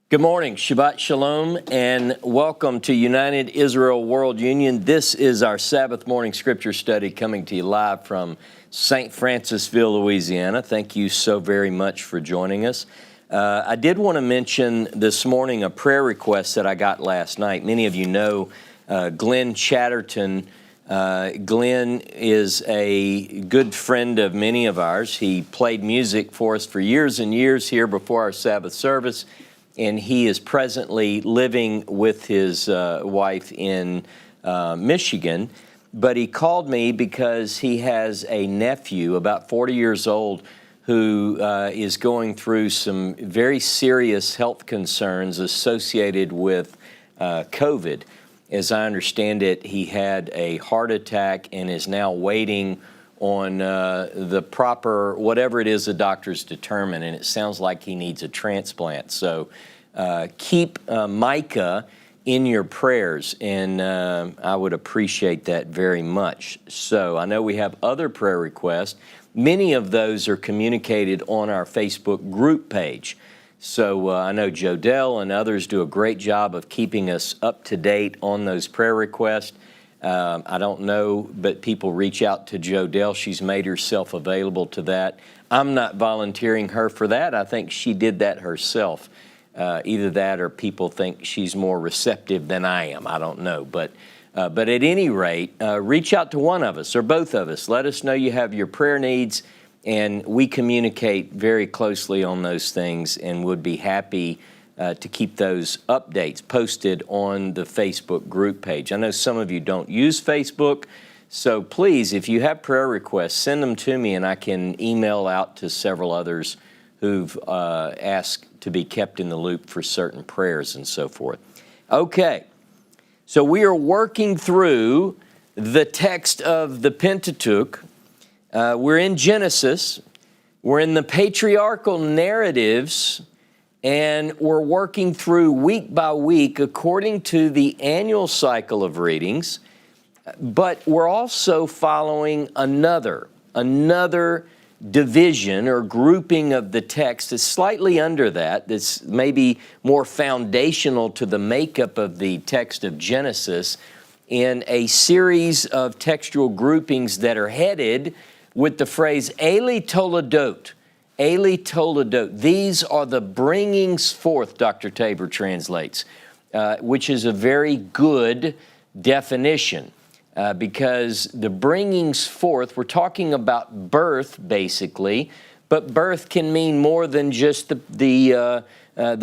Good morning, Shabbat Shalom, and welcome to United Israel World Union. This is our Sabbath morning scripture study coming to you live from St. Francisville, Louisiana. Thank you so very much for joining us. I did want to mention this morning a prayer request that I got last night. Many of you know Glenn Chatterton. Glenn is a good friend of many of ours. He played music for us for years and years here before our Sabbath service. And he is presently living with his wife in Michigan. But he called me because he has a nephew, about 40 years old, who is going through some very serious health concerns associated with COVID. As I understand it, he had a heart attack and is now waiting on the proper, whatever it is the doctors determine, and it sounds like he needs a transplant. So keep Micah in your prayers, and I would appreciate that very much. So I know we have other prayer requests. Many of those are communicated on our Facebook group page. So I know Jodell and others do a great job of keeping us up to date on those prayer requests. I don't know, but people reach out to Jodell. She's made herself available to that. I'm not volunteering her for that. I think she did that herself. Either that or people think she's more receptive than I am. I don't know. But at any rate, reach out to one of us or both of us. Let us know you have your prayer needs, and we communicate very closely on those things and would be happy to keep those updates posted on the Facebook group page. I know some of you don't use Facebook, so please, if you have prayer requests, send them to me and I can email out to several others who've asked to be kept in the loop for certain prayers and so forth. Okay, so we are working through the text of the Pentateuch. We're in Genesis. We're in the patriarchal narratives, and we're working through week by week according to the annual cycle of readings, but we're also following another division or grouping of the text that's slightly under that's maybe more foundational to the makeup of the text of Genesis, in a series of textual groupings that are headed with the phrase Eli Toledot. Eli Toledot. These are the bringings forth, Dr. Tabor translates, which is a very good definition. Because the bringings forth, we're talking about birth, basically, but birth can mean more than just the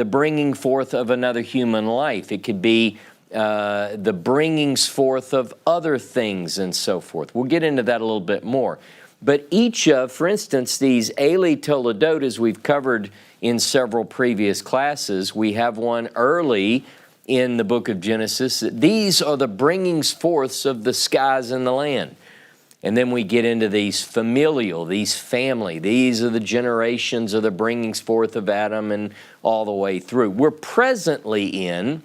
bringing forth of another human life. It could be the bringings forth of other things and so forth. We'll get into that a little bit more. But each of, for instance, these Eli Toledot, as we've covered in several previous classes, we have one early in the book of Genesis. These are the bringings forths of the skies and the land. And then we get into these familial, these family. These are the generations of the bringings forth of Adam and all the way through. We're presently in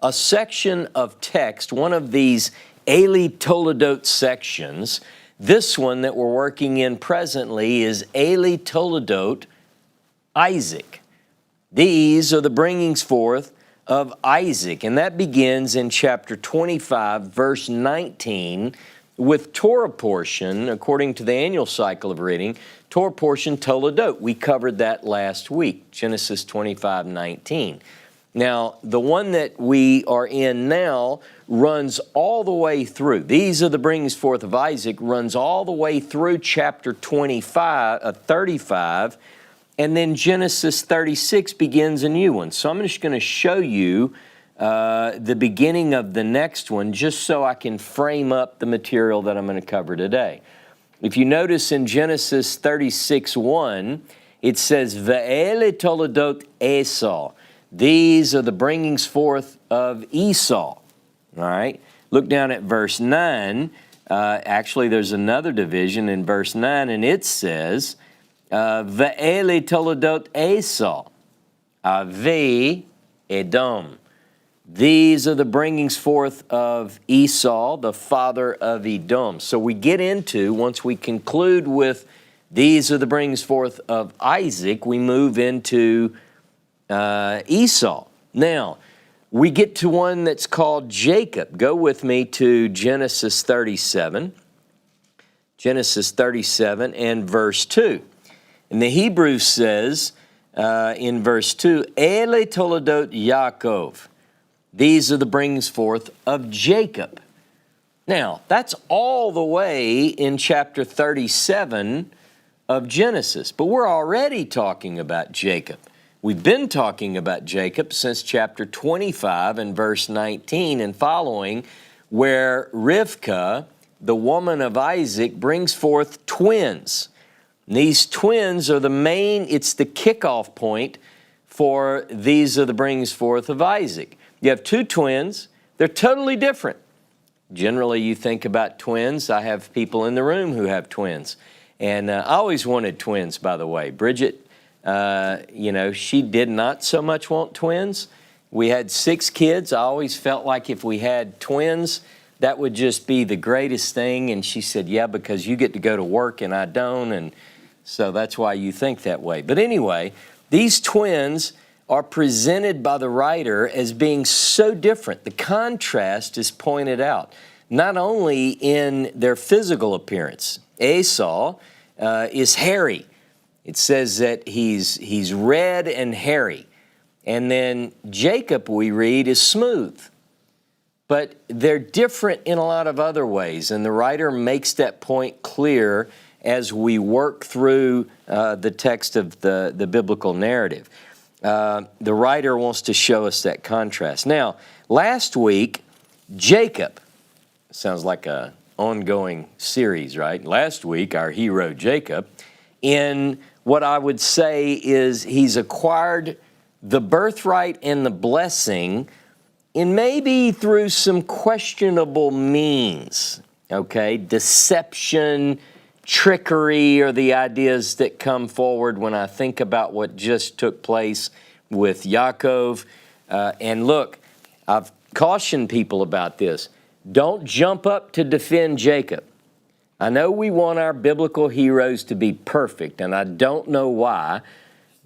a section of text, one of these Eli Toledot sections. This one that we're working in presently is Eli Toledot Isaac. These are the bringings forth of Isaac, and that begins in chapter 25, verse 19, with Torah portion, according to the annual cycle of reading, Torah portion Toledot. We covered that last week, Genesis 25, 19. Now, the one that we are in now runs all the way through. These are the bringings forth of Isaac, runs all the way through chapter 35, and then Genesis 36 begins a new one. So I'm just going to show you the beginning of the next one, just so I can frame up the material that I'm going to cover today. If you notice in Genesis 36:1, it says, Ve'ele Toledot Esau. These are the bringings forth of Esau. All right? Look down at verse 9. Actually, there's another division in verse 9, and it says, Ve'ele Toledot Esau, Avi Edom. These are the bringings forth of Esau, the father of Edom. So we get into, once we conclude with these are the bringings forth of Isaac, we move into Esau. Now, we get to one that's called Jacob. Go with me to Genesis 37. Genesis 37 and verse 2. And the Hebrew says in verse 2, Ele toledot Yaakov. These are the brings forth of Jacob. Now, that's all the way in chapter 37 of Genesis, but we're already talking about Jacob. We've been talking about Jacob since chapter 25 and verse 19 and following, where Rivka, the woman of Isaac, brings forth twins. And these twins are it's the kickoff point for these are the brings forth of Isaac. You have two twins. They're totally different. Generally, you think about twins. I have people in the room who have twins. And I always wanted twins, by the way. Bridget, she did not so much want twins. We had 6 kids. I always felt like if we had twins, that would just be the greatest thing. And she said, yeah, because you get to go to work and I don't. And so that's why you think that way. But anyway, these twins are presented by the writer as being so different. The contrast is pointed out, not only in their physical appearance. Esau is hairy. It says that he's red and hairy. And then Jacob, we read, is smooth. But they're different in a lot of other ways, and the writer makes that point clear as we work through the text of the biblical narrative. The writer wants to show us that contrast. Now, last week, Jacob, sounds like an ongoing series, right? Last week, our hero Jacob, in what I would say is he's acquired the birthright and the blessing in maybe through some questionable means, okay? Deception, trickery are the ideas that come forward when I think about what just took place with Yaakov. And look, I've cautioned people about this. Don't jump up to defend Jacob. I know we want our biblical heroes to be perfect, and I don't know why,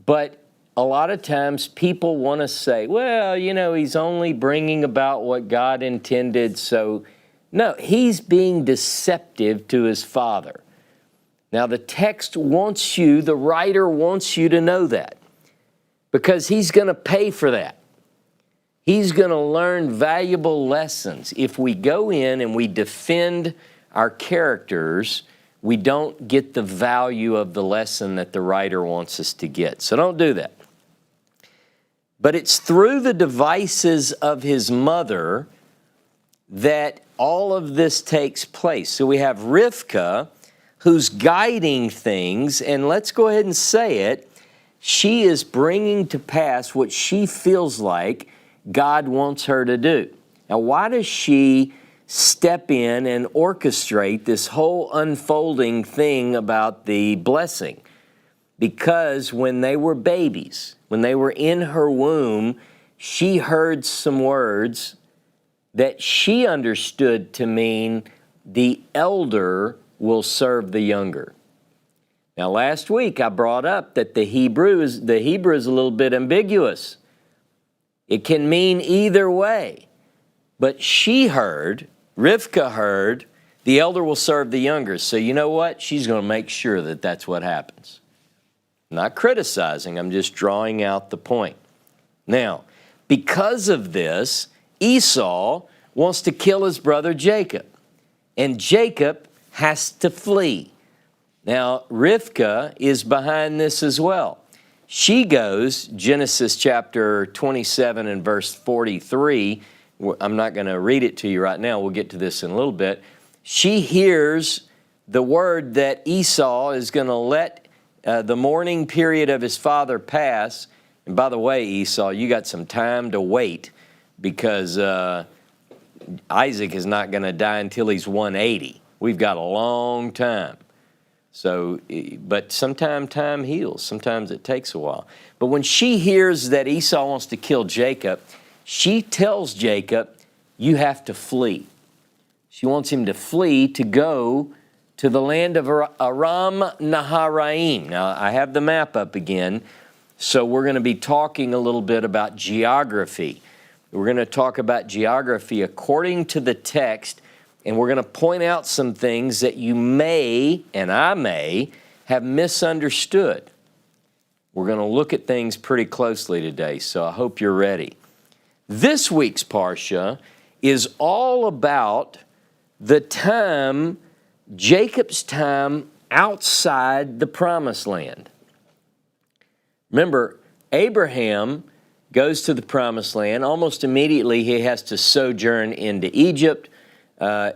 but a lot of times people want to say, well, he's only bringing about what God intended, so no, he's being deceptive to his father. Now, the text the writer wants you to know that, because he's going to pay for that. He's going to learn valuable lessons. If we go in and we defend our characters, we don't get the value of the lesson that the writer wants us to get. So don't do that. But it's through the devices of his mother that all of this takes place. So we have Rivka, who's guiding things, and let's go ahead and say it, she is bringing to pass what she feels like God wants her to do. Now, why does she step in and orchestrate this whole unfolding thing about the blessing? Because when they were babies, when they were in her womb, she heard some words that she understood to mean the elder will serve the younger. Now, last week I brought up that the Hebrew is a little bit ambiguous. It can mean either way. But Rivka heard, the elder will serve the younger. So you know what? She's going to make sure that that's what happens. I'm not criticizing, I'm just drawing out the point. Now, because of this, Esau wants to kill his brother Jacob. And Jacob has to flee. Now, Rivka is behind this as well. She goes, Genesis chapter 27 and verse 43, I'm not going to read it to you right now, we'll get to this in a little bit. She hears the word that Esau is going to let the mourning period of his father pass. And by the way, Esau, you got some time to wait, because Isaac is not going to die until he's 180. We've got a long time. So, but sometimes time heals. Sometimes it takes a while. But when she hears that Esau wants to kill Jacob, she tells Jacob, you have to flee. She wants him to flee to go to the land of Aram Naharaim. Now, I have the map up again. So we're going to be talking a little bit about geography. We're going to talk about geography according to the text, and we're going to point out some things that you may, and I may, have misunderstood. We're going to look at things pretty closely today, so I hope you're ready. This week's Parsha is all about the time, Jacob's time outside the Promised Land. Remember, Abraham goes to the Promised Land. Almost immediately, he has to sojourn into Egypt.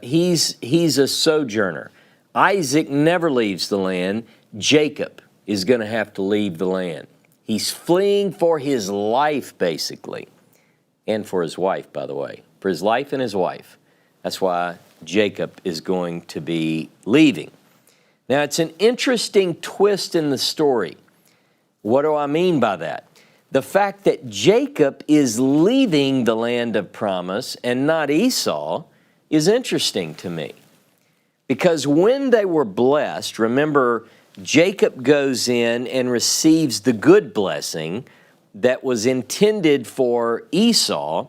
He's a sojourner. Isaac never leaves the land. Jacob is going to have to leave the land. He's fleeing for his life, basically, and for his wife, by the way, for his life and his wife. That's why Jacob is going to be leaving. Now, it's an interesting twist in the story. What do I mean by that? The fact that Jacob is leaving the land of promise and not Esau is interesting to me. Because when they were blessed, remember, Jacob goes in and receives the good blessing that was intended for Esau.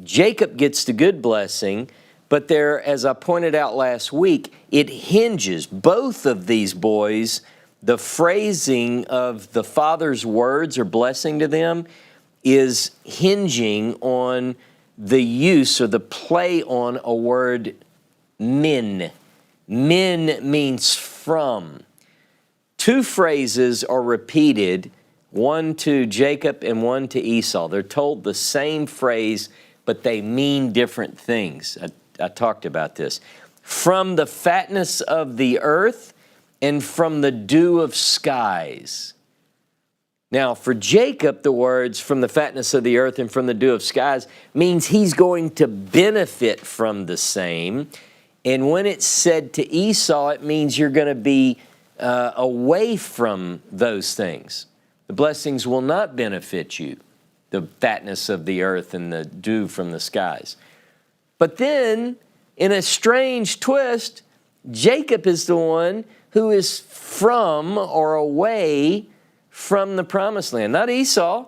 Jacob gets the good blessing, but there, as I pointed out last week, it hinges, both of these boys, the phrasing of the father's words or blessing to them is hinging on the use or the play on a word min. Min means from. Two phrases are repeated, one to Jacob and one to Esau. They're told the same phrase, but they mean different things. I talked about this. From the fatness of the earth and from the dew of skies. Now, for Jacob, the words from the fatness of the earth and from the dew of skies means he's going to benefit from the same. And when it's said to Esau, it means you're going to be away from those things. The blessings will not benefit you, the fatness of the earth and the dew from the skies. But then, in a strange twist, Jacob is the one who is from or away from the promised land, not Esau.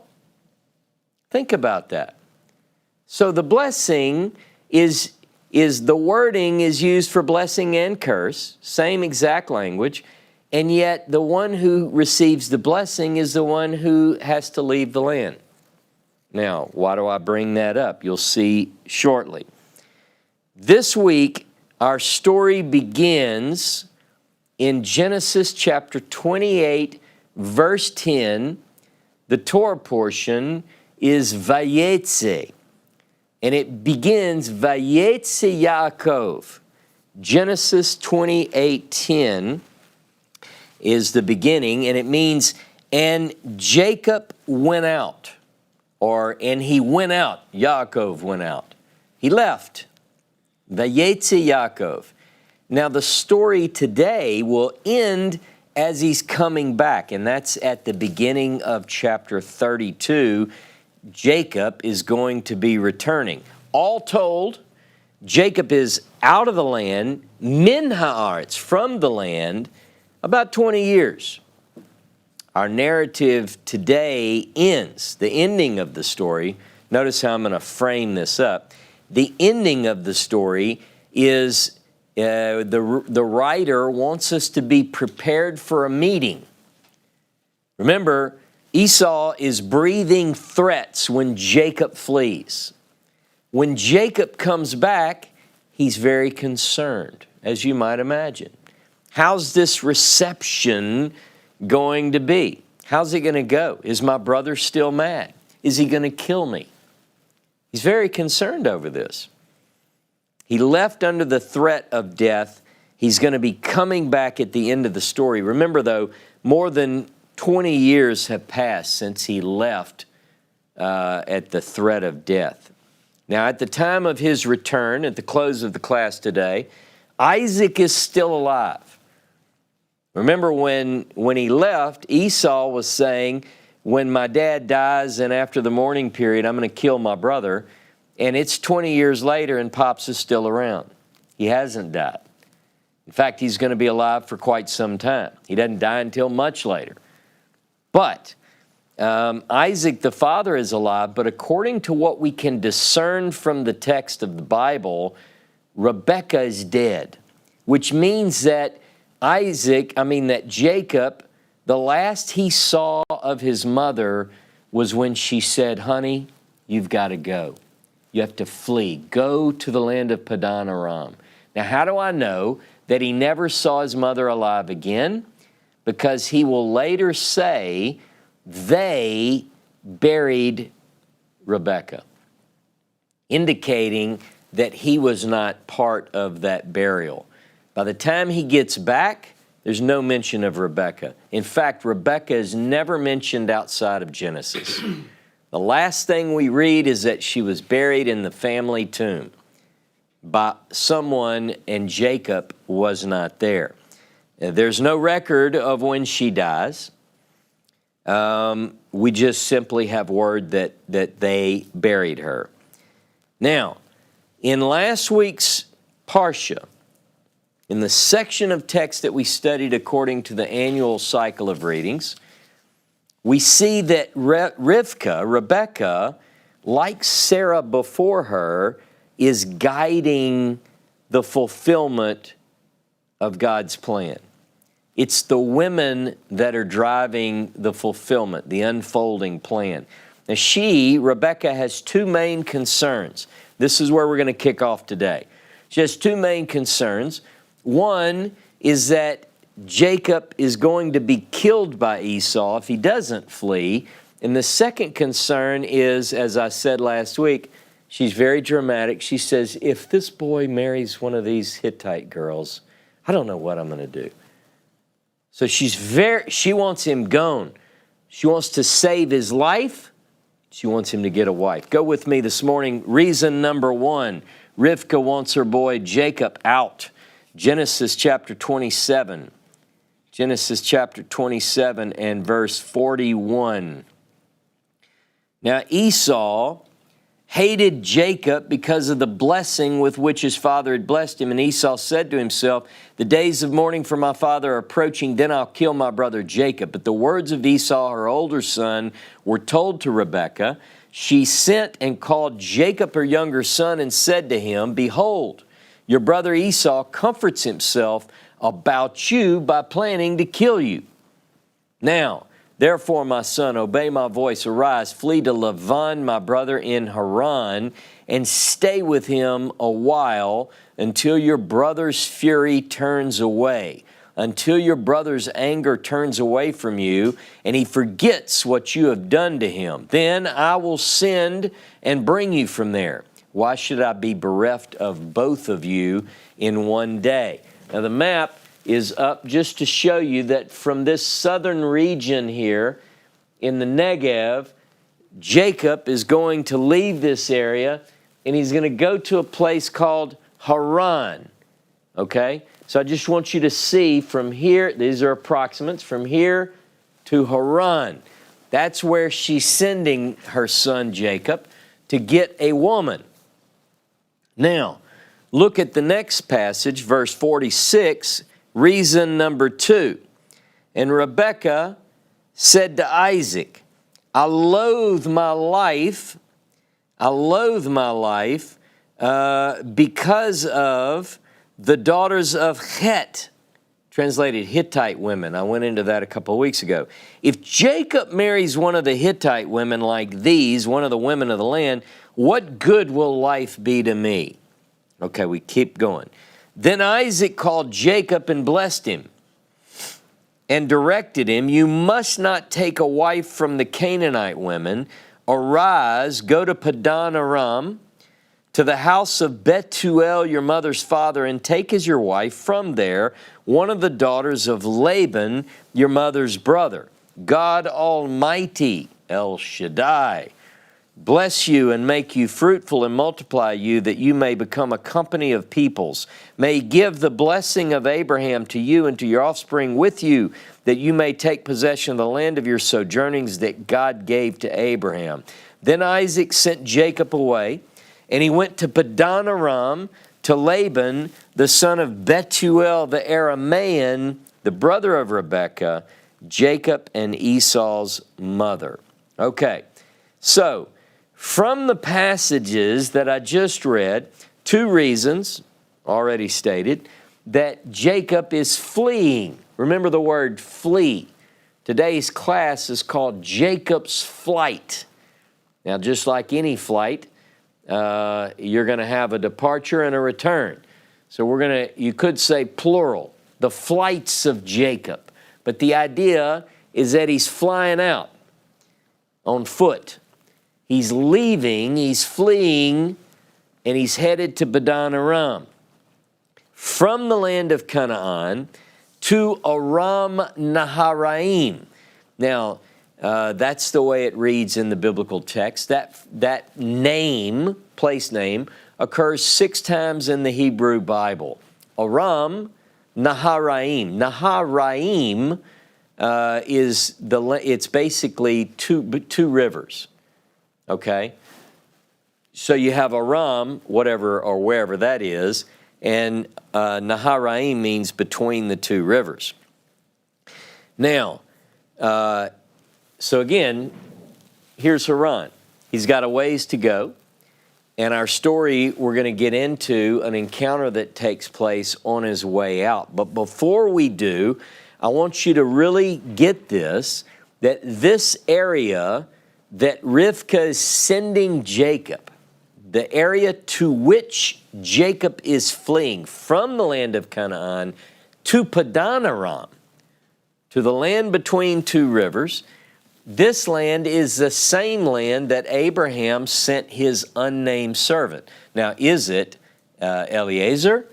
Think about that. So the blessing is the wording is used for blessing and curse, same exact language, and yet the one who receives the blessing is the one who has to leave the land. Now, why do I bring that up? You'll see shortly. This week, our story begins in Genesis chapter 28, verse 10. The Torah portion is Va-Yetzay, and it begins Va-Yetzay Yaakov. Genesis 28:10 is the beginning, and it means, and Jacob went out, and he went out. Yaakov went out. He left. Va-Yetzay Yaakov. Now, the story today will end as he's coming back, and that's at the beginning of chapter 32. Jacob is going to be returning. All told, Jacob is out of the land, min haaretz, from the land, about 20 years. Our narrative today ends, the ending of the story. Notice how I'm going to frame this up. The ending of the story is the writer wants us to be prepared for a meeting. Remember, Esau is breathing threats when Jacob flees. When Jacob comes back, he's very concerned, as you might imagine. How's this reception going to be? How's it going to go? Is my brother still mad? Is he going to kill me? He's very concerned over this. He left under the threat of death. He's going to be coming back at the end of the story. Remember, though, more than 20 years have passed since he left at the threat of death. Now, at the time of his return, at the close of the class today, Isaac is still alive. Remember when he left, Esau was saying, when my dad dies and after the mourning period, I'm going to kill my brother. And it's 20 years later and Pops is still around. He hasn't died. In fact, he's going to be alive for quite some time. He doesn't die until much later. But Isaac the father is alive, but according to what we can discern from the text of the Bible, Rebecca is dead, which means that Jacob, the last he saw of his mother was when she said, honey, you've got to go. You have to flee. Go to the land of Padan Aram. Now, how do I know that he never saw his mother alive again? Because he will later say they buried Rebecca, indicating that he was not part of that burial. By the time he gets back, there's no mention of Rebecca. In fact, Rebecca is never mentioned outside of Genesis. The last thing we read is that she was buried in the family tomb by someone, and Jacob was not there. There's no record of when she dies. We just simply have word that they buried her. Now, in last week's Parsha, in the section of text that we studied according to the annual cycle of readings, we see that Rivka, Rebecca, like Sarah before her, is guiding the fulfillment of God's plan. It's the women that are driving the fulfillment, the unfolding plan. Now Rebecca, has two main concerns. This is where we're going to kick off today. She has two main concerns. One is that Jacob is going to be killed by Esau if he doesn't flee. And the second concern is, as I said last week, she's very dramatic. She says, if this boy marries one of these Hittite girls, I don't know what I'm going to do. So she wants him gone. She wants to save his life. She wants him to get a wife. Go with me this morning. Reason number one, Rivka wants her boy Jacob out. Genesis chapter 27. Genesis chapter 27 and verse 41. Now Esau hated Jacob because of the blessing with which his father had blessed him. And Esau said to himself, the days of mourning for my father are approaching, then I'll kill my brother Jacob. But the words of Esau, her older son, were told to Rebekah. She sent and called Jacob, her younger son, and said to him, behold, your brother Esau comforts himself about you by planning to kill you. Now, therefore, my son, obey my voice. Arise, flee to Laban, my brother, in Haran, and stay with him a while until your brother's fury turns away, until your brother's anger turns away from you, and he forgets what you have done to him. Then I will send and bring you from there. Why should I be bereft of both of you in one day? Now, the map is up just to show you that from this southern region here in the Negev, Jacob is going to leave this area and he's going to go to a place called Haran. Okay? So I just want you to see from here, these are approximates, from here to Haran. That's where she's sending her son Jacob to get a woman. Now, look at the next passage, verse 46. Reason number two. And Rebekah said to Isaac, I loathe my life because of the daughters of Het, translated Hittite women. I went into that a couple of weeks ago. If Jacob marries one of the Hittite women like these, one of the women of the land, what good will life be to me? Okay, we keep going. Then Isaac called Jacob and blessed him and directed him, you must not take a wife from the Canaanite women. Arise, go to Padan Aram, to the house of Bethuel, your mother's father, and take as your wife from there one of the daughters of Laban, your mother's brother. God Almighty, El Shaddai, bless you and make you fruitful and multiply you, that you may become a company of peoples. May He give the blessing of Abraham to you and to your offspring with you, that you may take possession of the land of your sojournings that God gave to Abraham. Then Isaac sent Jacob away, and he went to Padan Aram to Laban, the son of Bethuel the Aramean, the brother of Rebekah, Jacob and Esau's mother. Okay, so from the passages that I just read, two reasons already stated that Jacob is fleeing. Remember the word flee. Today's class is called Jacob's flight. Now, just like any flight, you're going to have a departure and a return. So you could say plural, the flights of Jacob. But the idea is that he's flying out on foot. He's leaving, he's fleeing, and he's headed to Padan Aram. From the land of Canaan to Aram Naharaim. Now, that's the way it reads in the biblical text. That name, place name, occurs 6 times in the Hebrew Bible. Aram Naharaim. Naharaim it's basically two rivers. Okay? So you have Aram, whatever or wherever that is, and Naharaim means between the two rivers. Now, so again, here's Haran. He's got a ways to go. And our story, we're going to get into an encounter that takes place on his way out. But before we do, I want you to really get this, that this area that Rivka is sending Jacob, the area to which Jacob is fleeing from the land of Canaan to Padan Aram, to the land between two rivers, this land is the same land that Abraham sent his unnamed servant. Now, is it Eliezer?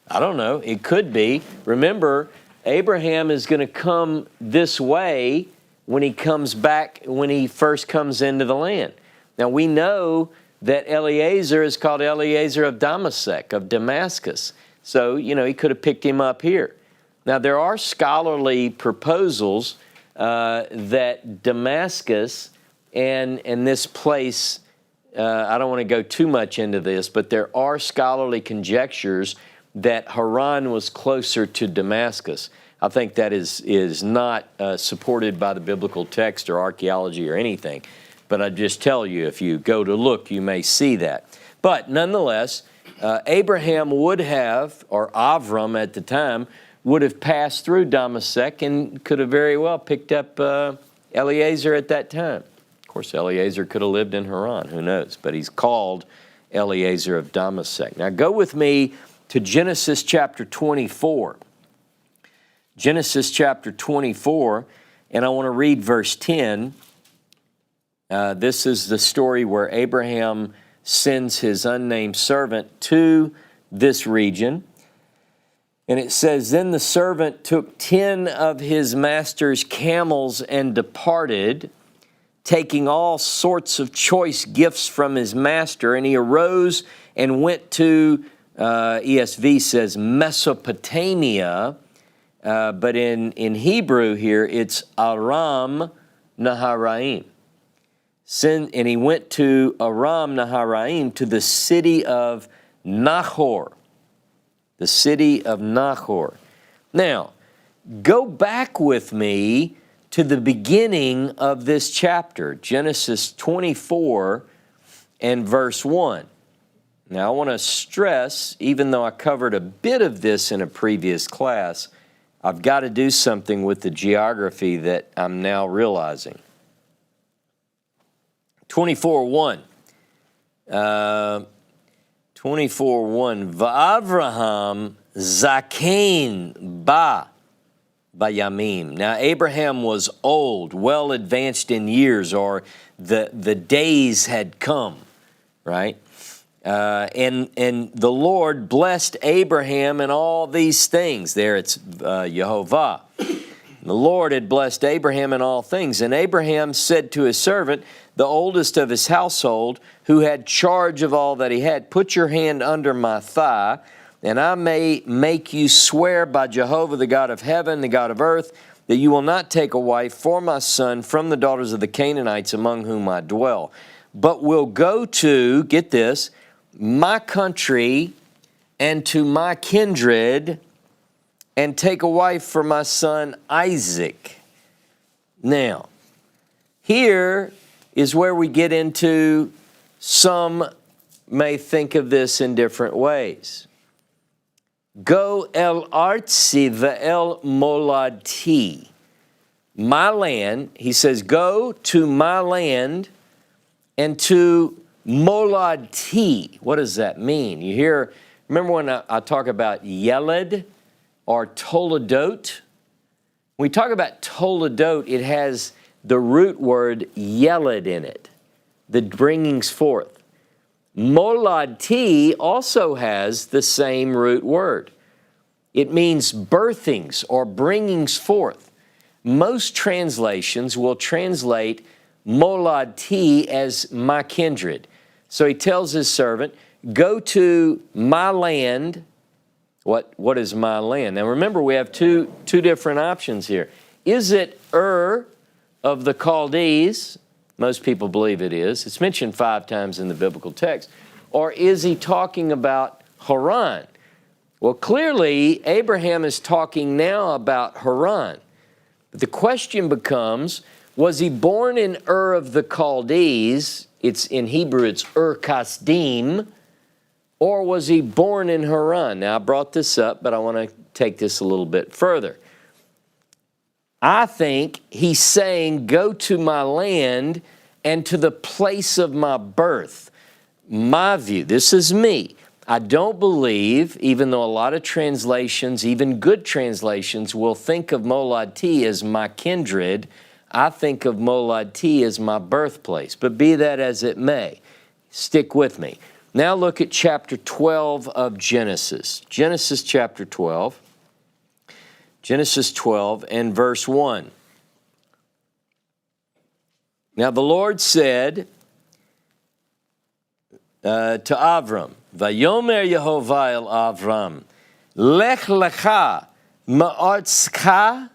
I don't know. It could be. Remember, Abraham is going to come this way when he comes back, when he first comes into the land. Now, we know that Eliezer is called Eliezer of Damascus. So, he could have picked him up here. Now, there are scholarly proposals that Damascus and this place, I don't want to go too much into this, but there are scholarly conjectures that Haran was closer to Damascus. I think that is not supported by the biblical text or archaeology or anything. But I just tell you, if you go to look, you may see that. But nonetheless, Abraham would have, or Avram at the time, would have passed through Damascus and could have very well picked up Eliezer at that time. Of course, Eliezer could have lived in Haran, who knows? But he's called Eliezer of Damascus. Now go with me to Genesis chapter 24. Genesis chapter 24, and I want to read verse 10. This is the story where Abraham sends his unnamed servant to this region. And it says, "Then the servant took 10 of his master's camels and departed, taking all sorts of choice gifts from his master. And he arose and went to," ESV says, "Mesopotamia." But in Hebrew here, it's Aram Naharaim. And he went to Aram Naharaim, to the city of Nahor. The city of Nahor. Now, go back with me to the beginning of this chapter, Genesis 24 and verse 1. Now, I want to stress, even though I covered a bit of this in a previous class, I've got to do something with the geography that I'm now realizing. 24:1. 24:1. Va'avraham zakein bayamim. Now, Abraham was old, well advanced in years, or the days had come, right? And the Lord blessed Abraham in all these things. There it's Yehovah. The Lord had blessed Abraham in all things. And Abraham said to his servant, the oldest of his household, who had charge of all that he had, "Put your hand under my thigh, and I may make you swear by Jehovah, the God of heaven, the God of earth, that you will not take a wife for my son from the daughters of the Canaanites among whom I dwell, but will go to," get this, "my country and to my kindred, and take a wife for my son Isaac." Now, Here is where we get into, some may think of this in different ways. Go el artsi ve'el moladi. My land, he says, go to my land and to moladi. What does that mean? You hear, remember when I talk about Yeled or Toledot? When we talk about Toledot, it has the root word Yeled in it, the bringings forth. Moladi also has the same root word. It means birthings or bringings forth. Most translations will translate moladi as my kindred. So he tells his servant, go to my land. What is my land? Now remember, we have two different options here. Is it of the Chaldees? Most people believe it is. It's mentioned 5 times in the biblical text. Or is he talking about Haran? Well, clearly, Abraham is talking now about Haran. But the question becomes, was he born in of the Chaldees? In Hebrew, it's Kasdim. Or was he born in Haran? Now, I brought this up, but I want to take this a little bit further. I think he's saying, go to my land and to the place of my birth. My view, this is me. I don't believe, even though a lot of translations, even good translations, will think of Molad as my kindred, I think of Molad as my birthplace. But be that as it may, stick with me. Now look at chapter 12 of Genesis. Genesis chapter 12. Genesis 12 and verse 1. Now the Lord said to Avram, Vayomer Yehovah el Avram, Lech lecha ma'artzcha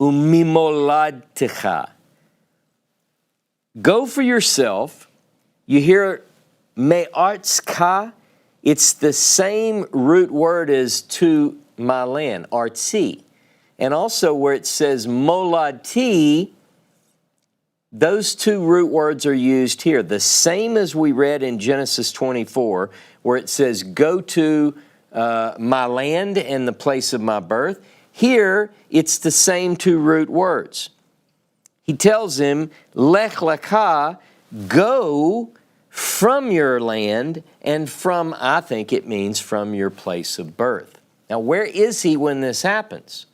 umimoladtecha. Go for yourself. You hear me'artzcha? It's the same root word as to my land, artsi. And also where it says molati, those two root words are used here. The same as we read in Genesis 24, where it says, go to my land and the place of my birth. Here, it's the same two root words. He tells him, lech lecha, go from your land and from, I think it means from your place of birth. Now, where is he when this happens?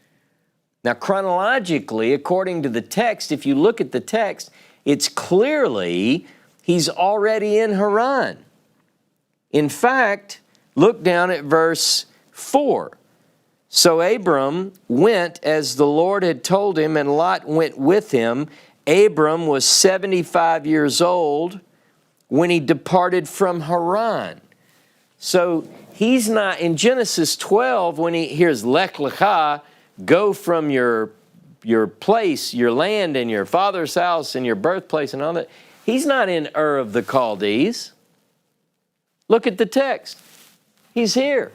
Now, chronologically, according to the text, if you look at the text, it's clearly he's already in Haran. In fact, look down at verse 4. So Abram went as the Lord had told him, and Lot went with him. Abram was 75 years old when he departed from Haran. So he's not, in Genesis 12, when he hears Lech Lecha, go from your place, your land, and your father's house, and your birthplace, and all that, he's not in of the Chaldees. Look at the text. He's here.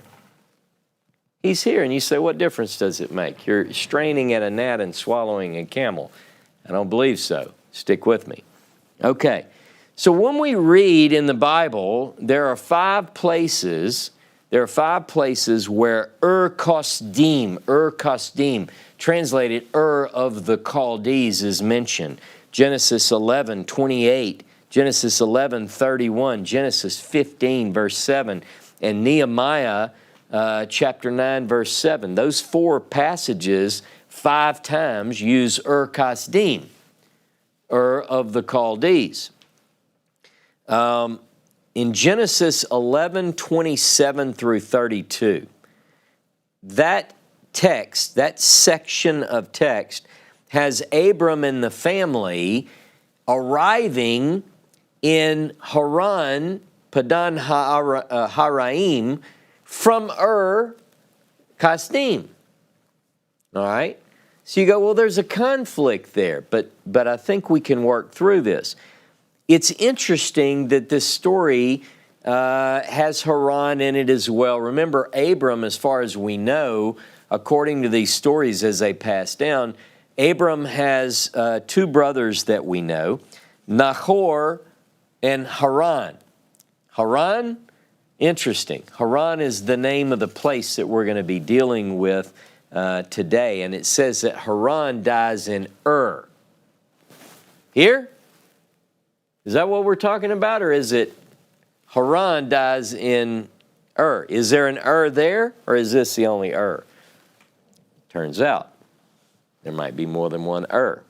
He's here. And you say, what difference does it make? You're straining at a gnat and swallowing a camel. I don't believe so. Stick with me. Okay. So when we read in the Bible, there are 5 places where Kasdim, translated of the Chaldees, is mentioned. Genesis 11:28, Genesis 11:31, Genesis 15, verse 7, and Nehemiah chapter 9, verse 7. Those 4 passages 5 times use Kasdim, of the Chaldees. In Genesis 11:27 through 32, that text, that section of text, has Abram and the family arriving in Haran, Padan Haraim, from Kasdim. All right? So you go, well, there's a conflict there, but I think we can work through this. It's interesting that this story has Haran in it as well. Remember, Abram, as far as we know, according to these stories as they pass down, Abram has two brothers that we know, Nahor and Haran. Haran, interesting. Haran is the name of the place that we're going to be dealing with today. And it says that Haran dies in Ur. Here? Is that what we're talking about? Or is it Haran dies in Ur? Is there an Ur there? Or is this the only Ur? Turns out there might be more than one Ur.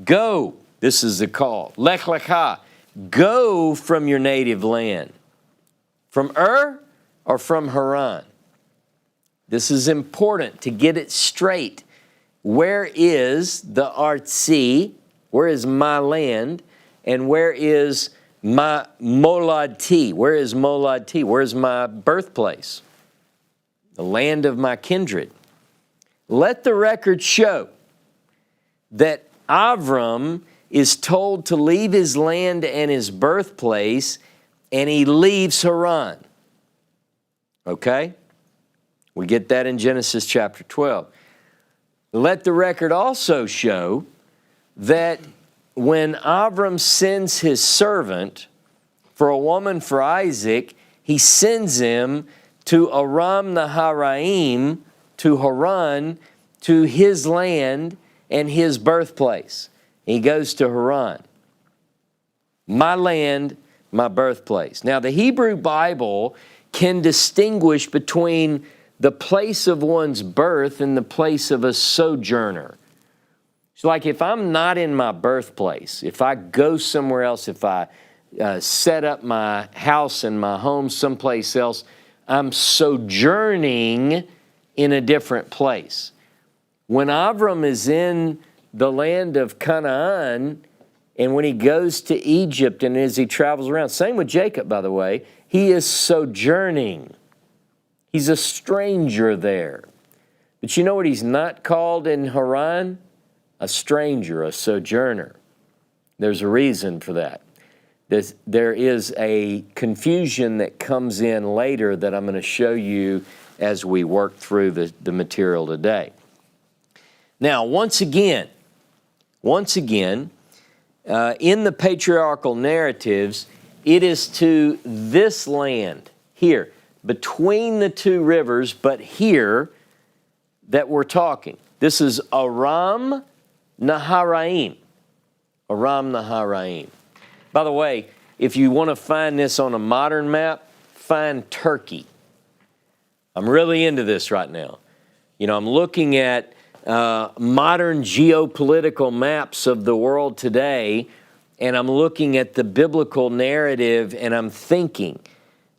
Go. This is the call. Lech lecha. Go from your native land. From Ur or from Haran? This is important to get it straight. Where is the Artsi? Where is my land? And where is my Molad-ti? Where is Molad-ti? Where is my birthplace? The land of my kindred. Let the record show that Avram is told to leave his land and his birthplace, and he leaves Haran. Okay? We get that in Genesis chapter 12. Let the record also show that when Avram sends his servant for a woman for Isaac, he sends him to Aram Naharaim, to Haran, to his land and his birthplace. He goes to Haran. My land, my birthplace. Now, the Hebrew Bible can distinguish between the place of one's birth and the place of a sojourner. So like if I'm not in my birthplace, if I go somewhere else, if I set up my house and my home someplace else, I'm sojourning in a different place. When Avram is in the land of Canaan, and when he goes to Egypt and as he travels around, same with Jacob, by the way, he is sojourning. He's a stranger there. But you know what he's not called in Haran? A stranger, a sojourner. There's a reason for that. There is a confusion that comes in later that I'm going to show you as we work through the material today. Now, once again, in the patriarchal narratives, it is to this land here, between the two rivers, but here that we're talking. This is Aram Naharaim. Aram Naharaim. By the way, if you want to find this on a modern map, find Turkey. I'm really into this right now. You know, I'm looking at modern geopolitical maps of the world today, and I'm looking at the biblical narrative, and I'm thinking.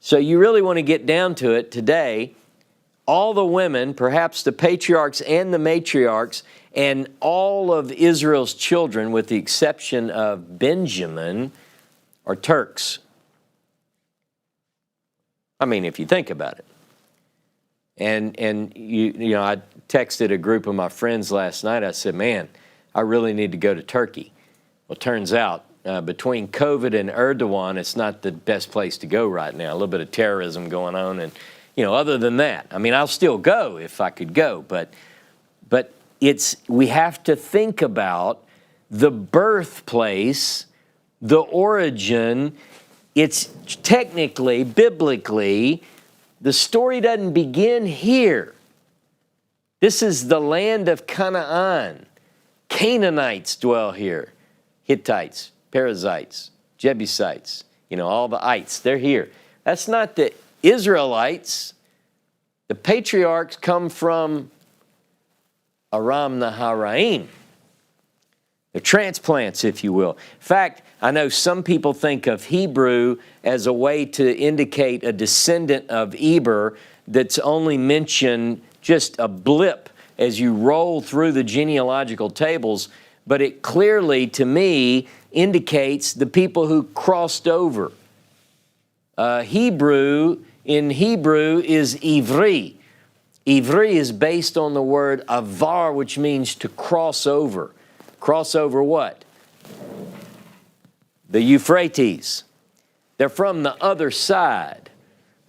So you really want to get down to it today. All the women, perhaps the patriarchs and the matriarchs, and all of Israel's children, with the exception of Benjamin, are Turks. I mean, if you think about it. And you know, I texted a group of my friends last night. I said, man, I really need to go to Turkey. Well, it turns out between COVID and Erdogan, it's not the best place to go right now. A little bit of terrorism going on. And, you know, other than that, I mean, I'll still go if I could go. But we have to think about the birthplace, the origin. It's technically, biblically, the story doesn't begin here. This is the land of Canaan. Canaanites dwell here. Hittites, Perizzites, Jebusites, you know, all the ites, they're here. That's not the Israelites. The patriarchs come from Aram Naharaim. They're transplants, if you will. In fact, I know some people think of Hebrew as a way to indicate a descendant of Eber that's only mentioned just a blip as you roll through the genealogical tables, but it clearly, to me, indicates the people who crossed over. Hebrew is Ivri. Ivri is based on the word avar, which means to cross over. Cross over what? The Euphrates. They're from the other side.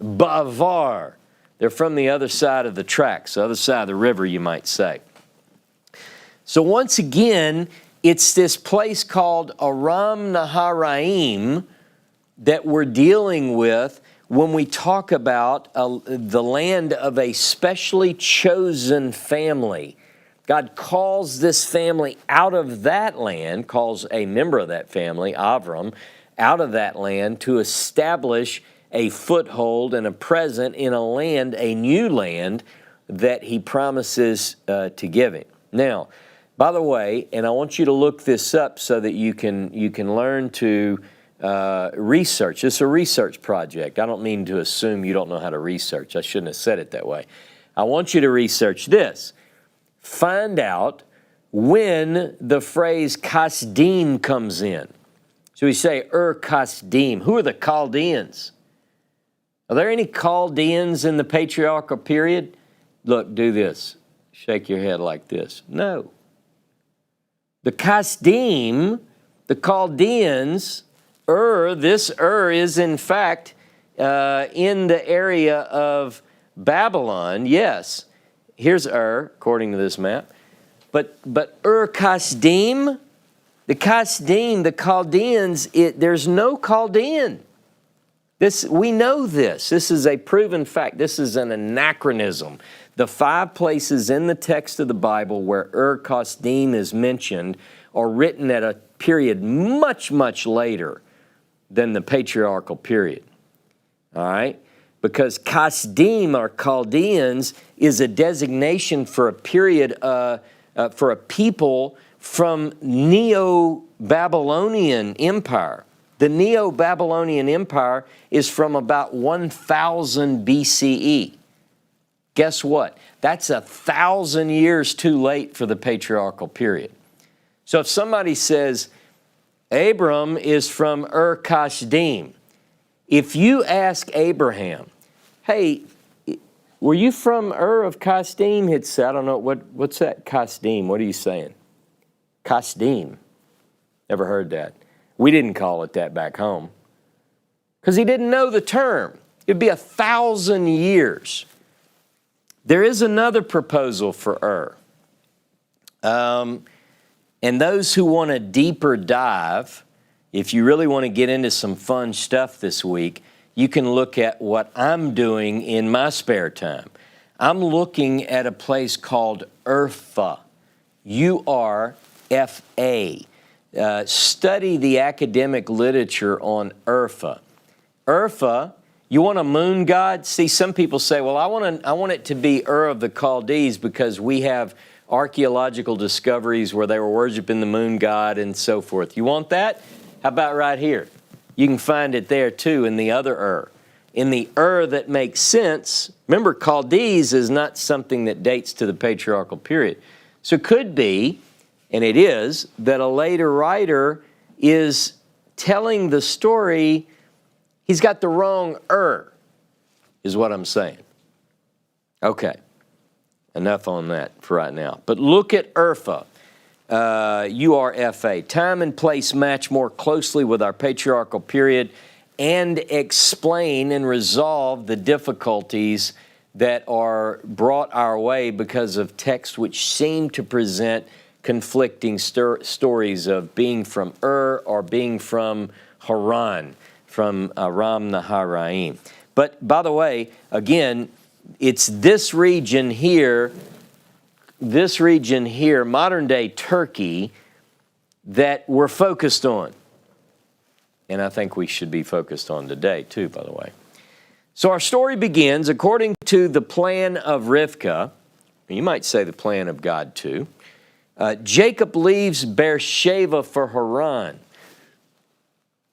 Bavar. They're from the other side of the tracks, the other side of the river, you might say. So once again, it's this place called Aram Naharaim that we're dealing with when we talk about the land of a specially chosen family. God calls this family out of that land, calls a member of that family, Avram, out of that land to establish a foothold and a presence in a land, a new land that he promises to give him. Now, by the way, and I want you to look this up so that you can learn to research. It's a research project. I don't mean to assume you don't know how to research. I shouldn't have said it that way. I want you to research this. Find out when the phrase Kasdim comes in. So we say Kasdim. Who are the Chaldeans? Are there any Chaldeans in the patriarchal period? Look, do this. Shake your head like this. No. The Kasdim, the Chaldeans, this is in fact in the area of Babylon, yes. Here's according to this map. But Kasdim, the Kasdim, the Chaldeans, there's no Chaldean. We know this. This is a proven fact. This is an anachronism. The 5 places in the text of the Bible where Kasdim is mentioned are written at a period much, much later than the patriarchal period. All right? Because Kasdim, or Chaldeans, is a designation for a period, for a people from Neo-Babylonian Empire. The Neo-Babylonian Empire is from about 1000 BCE. Guess what? That's 1,000 years too late for the patriarchal period. So if somebody says, Abram is from Kasdim, if you ask Abraham, hey, were you from of Kasdim? He'd say, I don't know, what's that Kasdim? What are you saying? Kasdim. Never heard that. We didn't call it that back home. Because he didn't know the term. It'd be 1,000 years. There is another proposal for and those who want a deeper dive, if you really want to get into some fun stuff this week, you can look at what I'm doing in my spare time. I'm looking at a place called Urfa, U-R-F-A. Study the academic literature on Urfa. Urfa, you want a moon god? See, some people say, well, I want it to be of the Chaldees because we have archaeological discoveries where they were worshiping the moon god and so forth. You want that? How about right here? You can find it there too in the other In the that makes sense, remember Chaldees is not something that dates to the patriarchal period. So it could be, and it is, that a later writer is telling the story, he's got the wrong is what I'm saying. Okay, enough on that for right now. But look at Urfa. URFA, time and place match more closely with our patriarchal period and explain and resolve the difficulties that are brought our way because of texts which seem to present conflicting stories of being from or being from Haran, from Aram Naharaim. But by the way, again, it's this region here, modern day Turkey, that we're focused on. And I think we should be focused on today too, by the way. So our story begins according to the plan of Rivka. You might say the plan of God too. Jacob leaves Beersheba for Haran,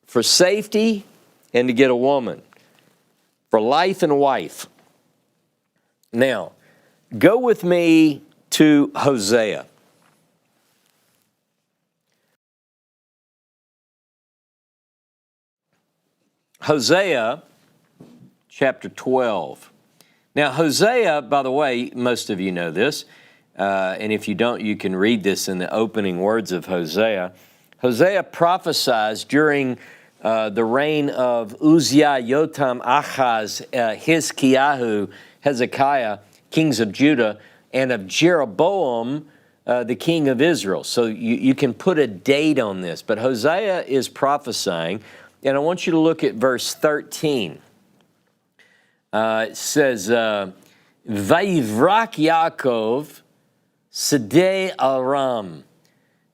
for safety and to get a woman, for life and wife. Now, go with me to Hosea. Hosea chapter 12. Now, Hosea, by the way, most of you know this, and if you don't, you can read this in the opening words of Hosea. Hosea prophesies during the reign of Uzziah, Yotam, Achaz, Hezekiah, kings of Judah, and of Jeroboam, the king of Israel. So you can put a date on this. But Hosea is prophesying, and I want you to look at verse 13. It says, Vayivrak Yaakov Sedei Aram.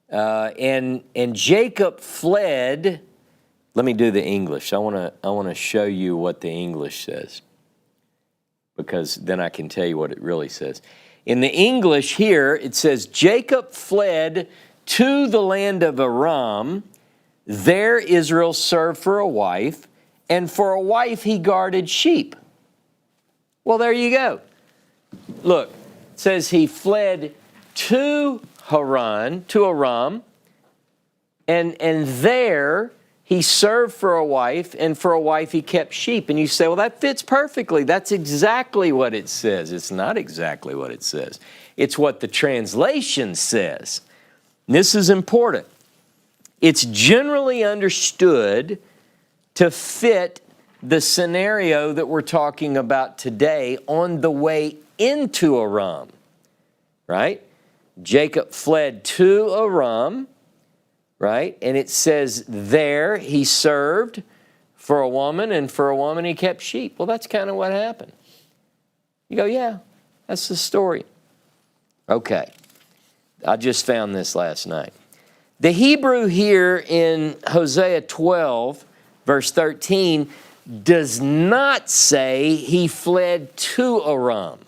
And Jacob fled. Let me do the English. I want to show you what the English says, because then I can tell you what it really says. In the English here, it says, Jacob fled to the land of Aram. There Israel served for a wife, and for a wife he guarded sheep. Well, there you go. Look, it says he fled to Aram, and there he served for a wife, and for a wife he kept sheep. And you say, well, that fits perfectly. That's exactly what it says. It's not exactly what it says. It's what the translation says. And this is important. It's generally understood to fit the scenario that we're talking about today on the way into Aram, right? Jacob fled to Aram, right? And it says there he served for a woman, and for a woman he kept sheep. Well, that's kind of what happened. You go, yeah, that's the story. Okay, I just found this last night. The Hebrew here in Hosea 12, verse 13, does not say he fled to Aram.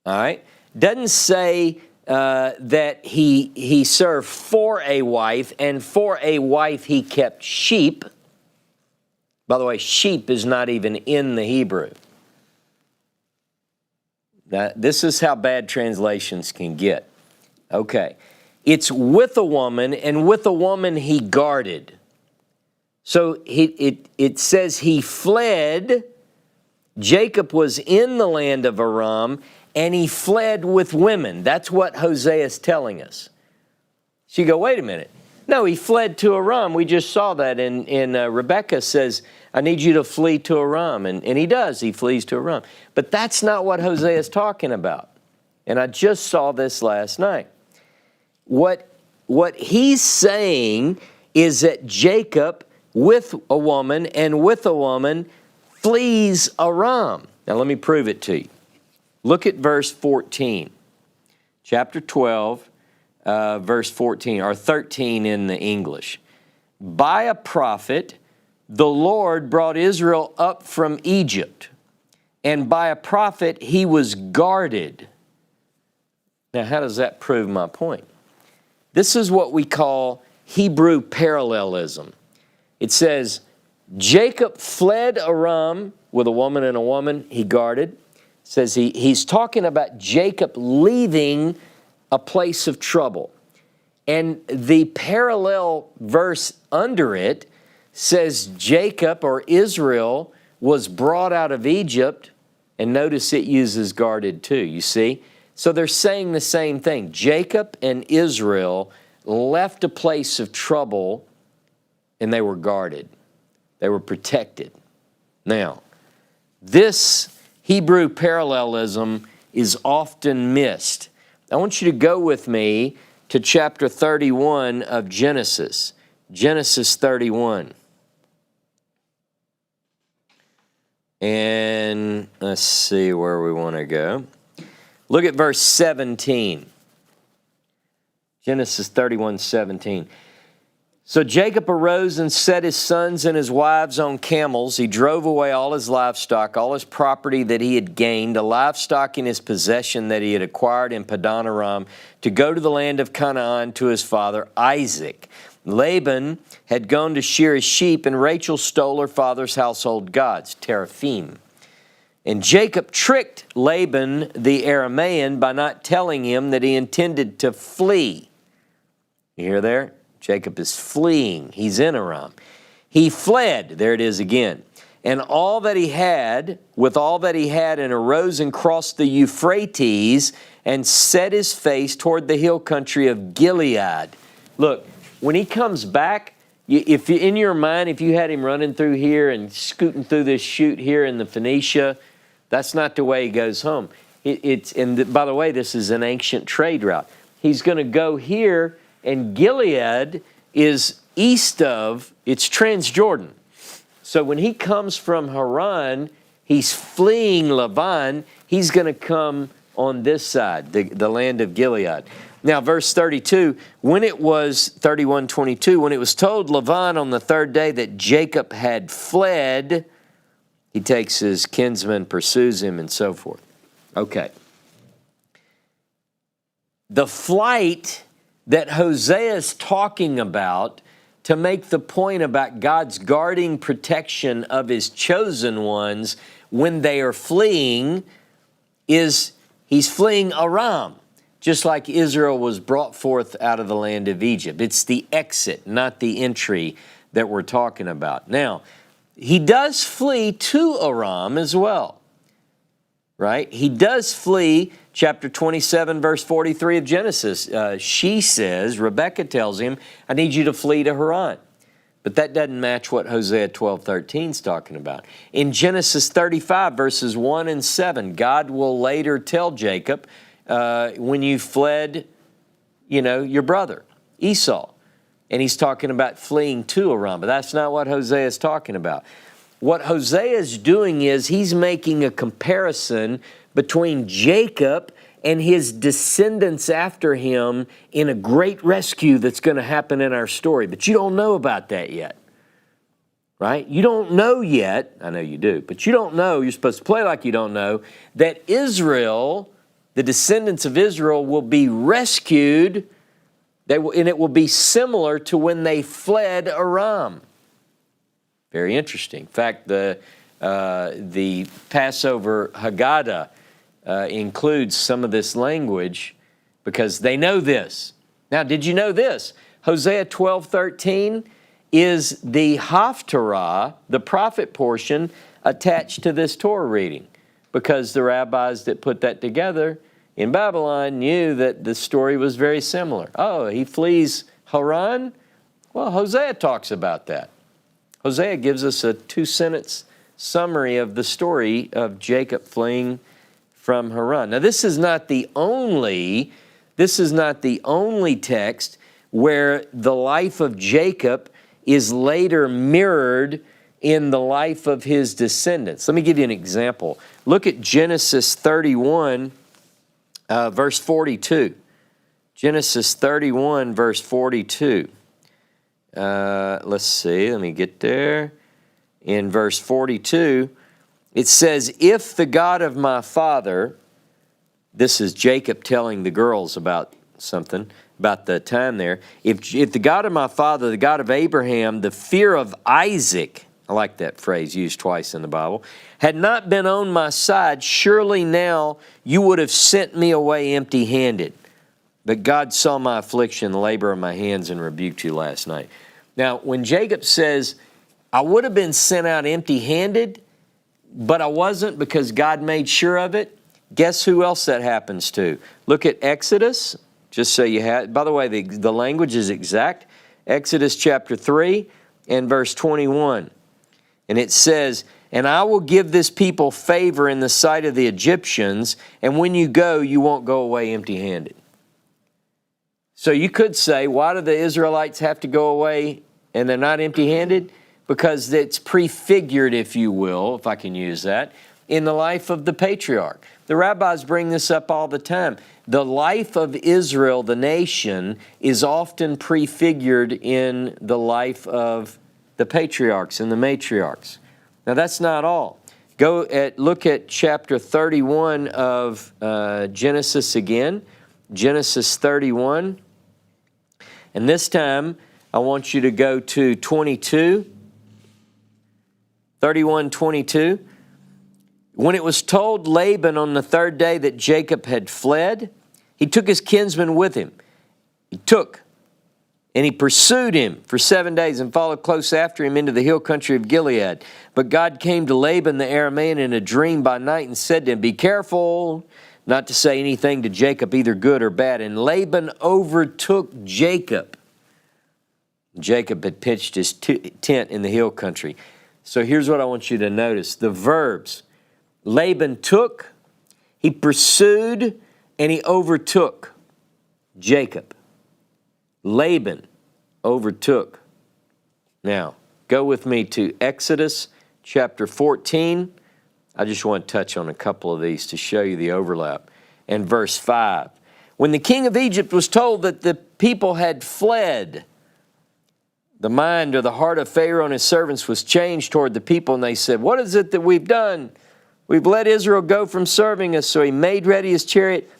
All right? Doesn't say that he served for a wife, and for a wife he kept sheep. By the way, sheep is not even in the Hebrew. This is how bad translations can get. Okay. It's with a woman, and with a woman he guarded. So it says he fled. Jacob was in the land of Aram, and he fled with women. That's what Hosea is telling us. So you go, wait a minute. No, he fled to Aram. We just saw that in Rebecca says, I need you to flee to Aram. And he does. He flees to Aram. But that's not what Hosea is talking about. And I just saw this last night. What he's saying is that Jacob, with a woman and with a woman, flees Aram. Now let me prove it to you. Look at verse 14. Chapter 12, verse 14, or 13 in the English. By a prophet, the Lord brought Israel up from Egypt, and by a prophet he was guarded. Now, how does that prove my point? This is what we call Hebrew parallelism. It says, Jacob fled Aram with a woman and a woman he guarded. It says he's talking about Jacob leaving a place of trouble. And the parallel verse under it says Jacob, or Israel, was brought out of Egypt. And notice it uses guarded too, you see? So they're saying the same thing. Jacob and Israel left a place of trouble, and they were guarded. They were protected. Now, this Hebrew parallelism is often missed. I want you to go with me to chapter 31 of Genesis. Genesis 31. And let's see where we want to go. Look at verse 17. Genesis 31:17. So Jacob arose and set his sons and his wives on camels. He drove away all his livestock, all his property that he had gained, the livestock in his possession that he had acquired in Padan Aram, to go to the land of Canaan to his father Isaac. Laban had gone to shear his sheep, and Rachel stole her father's household gods, teraphim. And Jacob tricked Laban the Aramean by not telling him that he intended to flee. You hear there? Jacob is fleeing. He's in Aram. He fled. There it is again. And all that he had, with all that he had, and arose and crossed the Euphrates and set his face toward the hill country of Gilead. Look, when he comes back, if in your mind, if you had him running through here and scooting through this chute here in the Phoenicia, that's not the way he goes home. By the way, this is an ancient trade route. He's going to go here, and Gilead is east of, it's Transjordan. So when he comes from Haran, he's fleeing Laban. He's going to come on this side, the land of Gilead. Now, verse 32, 31:22, when it was told Laban on the third day that Jacob had fled, he takes his kinsman, pursues him, and so forth. Okay. The flight that Hosea is talking about to make the point about God's guarding protection of his chosen ones when they are fleeing is he's fleeing Aram, just like Israel was brought forth out of the land of Egypt. It's the exit, not the entry that we're talking about. Now, he does flee to Aram as well, right? He does flee, chapter 27, verse 43 of Genesis. She says, Rebecca tells him, I need you to flee to Haran. But that doesn't match what Hosea 12:13 is talking about. In Genesis 35, verses 1 and 7, God will later tell Jacob, when you fled, your brother, Esau. And he's talking about fleeing to Aram, but that's not what Hosea is talking about. What Hosea is doing is he's making a comparison between Jacob and his descendants after him in a great rescue that's going to happen in our story. But you don't know about that yet, right? You don't know yet, I know you do, but you don't know, you're supposed to play like you don't know, that Israel, the descendants of Israel, will be rescued, and it will be similar to when they fled Aram. Very interesting. In fact, the Passover Haggadah includes some of this language because they know this. Now, did you know this? Hosea 12:13 is the Haftarah, the prophet portion, attached to this Torah reading, because the rabbis that put that together in Babylon knew that the story was very similar. Oh, he flees Haran? Well, Hosea talks about that. Hosea gives us a 2-sentence summary of the story of Jacob fleeing from Haran. Now, this is not the only text where the life of Jacob is later mirrored in the life of his descendants. Let me give you an example. Look at Genesis 31, verse 42. Genesis 31, verse 42. Let's see, let me get there. In verse 42, it says, if the God of my father, this is Jacob telling the girls about something, about the time there. If the God of my father, the God of Abraham, the fear of Isaac, I like that phrase used twice in the Bible, had not been on my side, surely now you would have sent me away empty-handed. But God saw my affliction, the labor of my hands, and rebuked you last night. Now, when Jacob says, I would have been sent out empty-handed, but I wasn't because God made sure of it, guess who else that happens to? Look at Exodus, just so you have, by the way, the language is exact. Exodus chapter 3 and verse 21. And it says, and I will give this people favor in the sight of the Egyptians, and when you go, you won't go away empty-handed. So you could say, why do the Israelites have to go away and they're not empty-handed? Because it's prefigured, if you will, if I can use that, in the life of the patriarch. The rabbis bring this up all the time. The life of Israel, the nation, is often prefigured in the life of the patriarchs and the matriarchs. Now, that's not all. Look at chapter 31 of Genesis again. Genesis 31. And this time, I want you to go to 22. 31:22. When it was told Laban on the third day that Jacob had fled, he took his kinsman with him. And he pursued him for 7 days and followed close after him into the hill country of Gilead. But God came to Laban the Aramean in a dream by night and said to him, be careful not to say anything to Jacob, either good or bad. And Laban overtook Jacob. Jacob had pitched his tent in the hill country. So here's what I want you to notice. The verbs. Laban took, He pursued and he overtook Jacob. Laban overtook. Now, go with me to Exodus chapter 14. I just want to touch on a couple of these to show you the overlap. And verse 5. When the king of Egypt was told that the people had fled, the mind or the heart of Pharaoh and his servants was changed toward the people, and they said, what is it that we've done? We've let Israel go from serving us. So he made ready his chariot,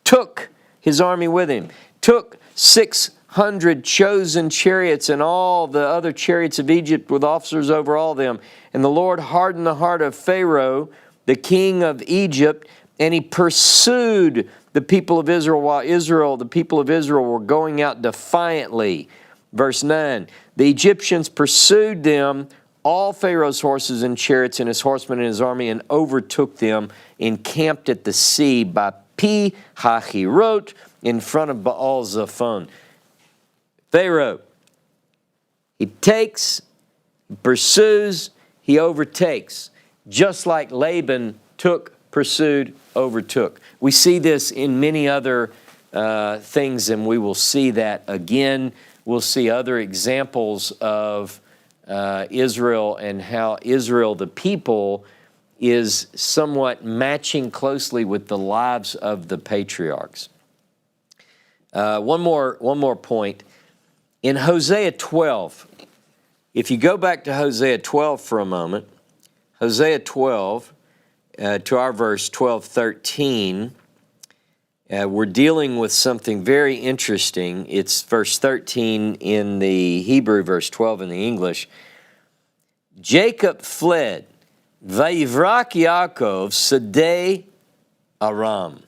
took his army with him, took 600 chosen chariots and all the other chariots of Egypt with officers over all them. And the Lord hardened the heart of Pharaoh, the king of Egypt, and he pursued the people of Israel while the people of Israel were going out defiantly. Verse 9, the Egyptians pursued them, all Pharaoh's horses and chariots and his horsemen and his army, and overtook them, encamped at the sea by Pi-Hahirot in front of Baal-Zephon. Pharaoh, he takes, he pursues, he overtakes, just like Laban took, pursued, overtook. We see this in many other things, and we will see that again. We'll see other examples of Israel and how Israel, the people, is somewhat matching closely with the lives of the patriarchs. One more point. In Hosea 12, if you go back to Hosea 12 for a moment, Hosea 12, to our verse 12:13, we're dealing with something very interesting. It's verse 13 in the Hebrew, verse 12 in the English. Jacob fled, Vayivrak Yaakov Sadeh Aram.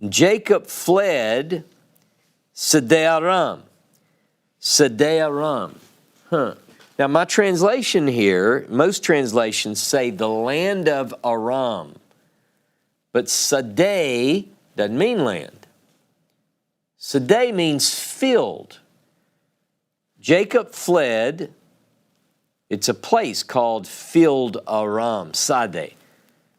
Jacob fled Sadeh Aram. Sadeh Aram. Now my translation here, most translations say the land of Aram. But Sadeh doesn't mean land. Sadeh means field. Jacob fled. It's a place called Field Aram, Sadeh.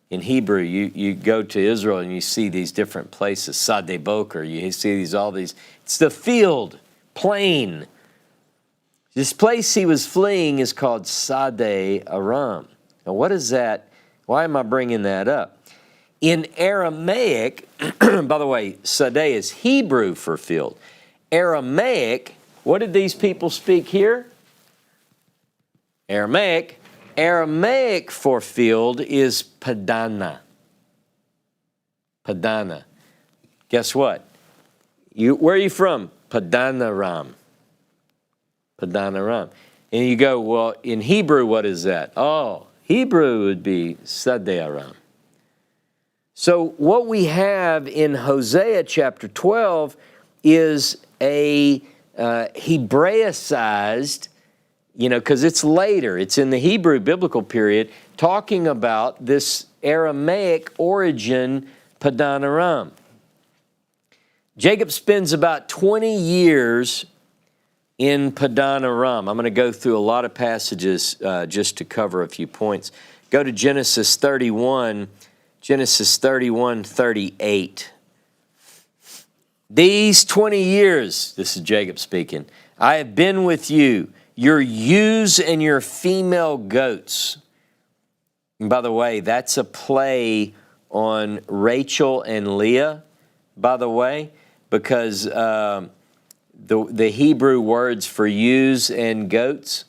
In Hebrew, you go to Israel and you see these different places, Sadeh Boker, you see all these. It's the field, plain. This place he was fleeing is called Sadeh Aram. Now what is that? Why am I bringing that up? In Aramaic, by the way, Sadeh is Hebrew for field. Aramaic, what did these people speak here? Aramaic. Aramaic for field is Padana. Padana. Guess what? Where are you from? Padanaram. Padanaram. And you go, well, in Hebrew, what is that? Oh, Hebrew would be Sadeh Aram. So what we have in Hosea chapter 12 is a Hebraicized, because it's later, it's in the Hebrew biblical period, talking about this Aramaic origin, Padan Aram. Jacob spends about 20 years in Padan Aram. I'm going to go through a lot of passages just to cover a few points. Go to Genesis 31, 38. These 20 years, this is Jacob speaking, I have been with you, your ewes and your female goats. And by the way, that's a play on Rachel and Leah, by the way, because the Hebrew words for ewes and goats,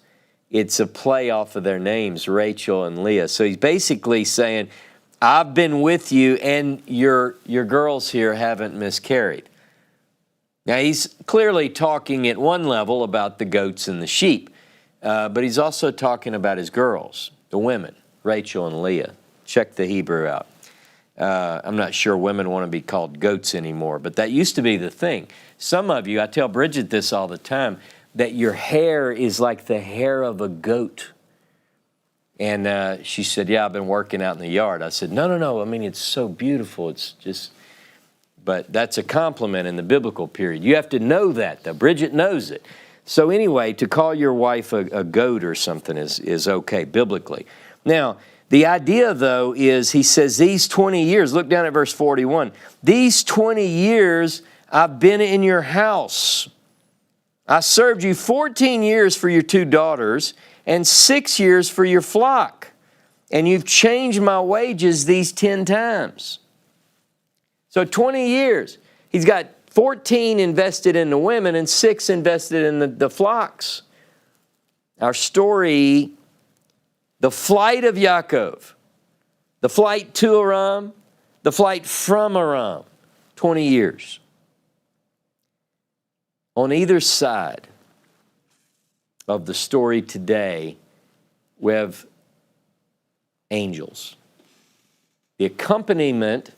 it's a play off of their names, Rachel and Leah. So he's basically saying, I've been with you and your girls here haven't miscarried. Now he's clearly talking at one level about the goats and the sheep, but he's also talking about his girls, the women, Rachel and Leah. Check the Hebrew out. I'm not sure women want to be called goats anymore, but that used to be the thing. Some of you, I tell Bridget this all the time, that your hair is like the hair of a goat. And she said, yeah, I've been working out in the yard. I said, no, I mean, it's so beautiful. It's just, but that's a compliment in the biblical period. You have to know that, though. Bridget knows it. So anyway, to call your wife a goat or something is okay, biblically. Now, The idea, though, is he says these 20 years, look down at verse 41, these 20 years I've been in your house. I served you 14 years for your 2 daughters and 6 years for your flock. And you've changed my wages these 10 times. So 20 years. He's got 14 invested in the women and 6 invested in the flocks. Our story, the flight of Yaakov, the flight to Aram, the flight from Aram, 20 years. On either side of the story today, we have angels. The accompaniment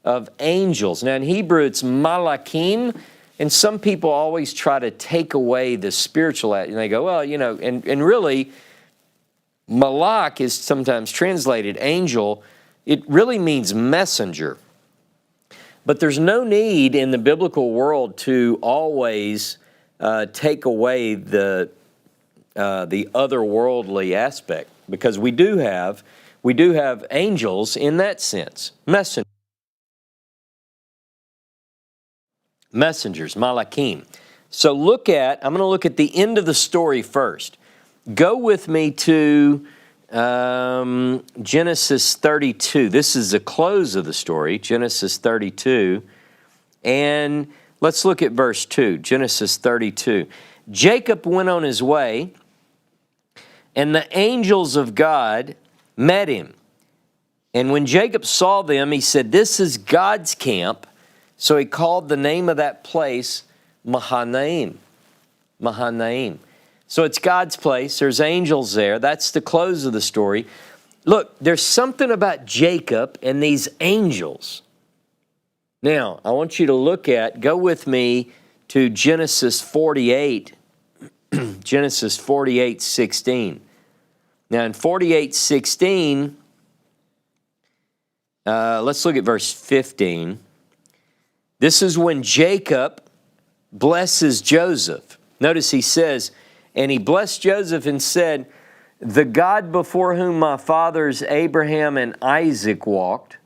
of angels. Now in Hebrew it's malakim, and some people always try to take away the spiritual, and they go, well, you know, and really, malak is sometimes translated angel. It really means messenger. But there's no need in the biblical world to always take away the otherworldly aspect, because we do have angels in that sense, messengers, malakim. So I'm going to look at the end of the story first. Go with me to Genesis 32. This is the close of the story, Genesis 32. And let's look at verse 2, Genesis 32. Jacob went on his way, and the angels of God met him. And when Jacob saw them, he said, this is God's camp. So he called the name of that place Mahanaim. Mahanaim. So it's God's place. There's angels there. That's the close of the story. Look, there's something about Jacob and these angels. Now, I want you to go with me to Genesis 48. Genesis 48:16. Now in 48:16, let's look at verse 15. This is when Jacob blesses Joseph. Notice he says, and he blessed Joseph and said, the God before whom my fathers Abraham and Isaac walked,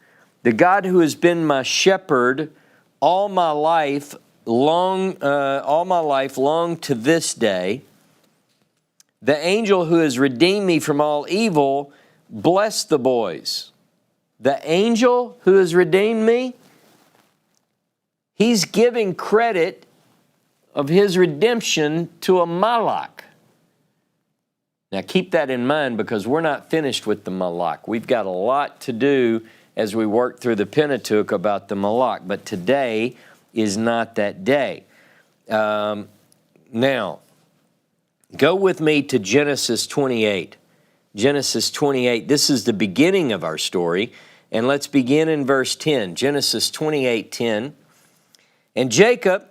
the God who has been my shepherd all my life long to this day, the angel who has redeemed me from all evil, bless the boys. The angel who has redeemed me, he's giving credit of his redemption to a malak. Now keep that in mind, because we're not finished with the malak. We've got a lot to do as we work through the Pentateuch about the malak, but today is not that day. Now, go with me to Genesis 28. Genesis 28, this is the beginning of our story, and let's begin in verse 10. Genesis 28:10. And Jacob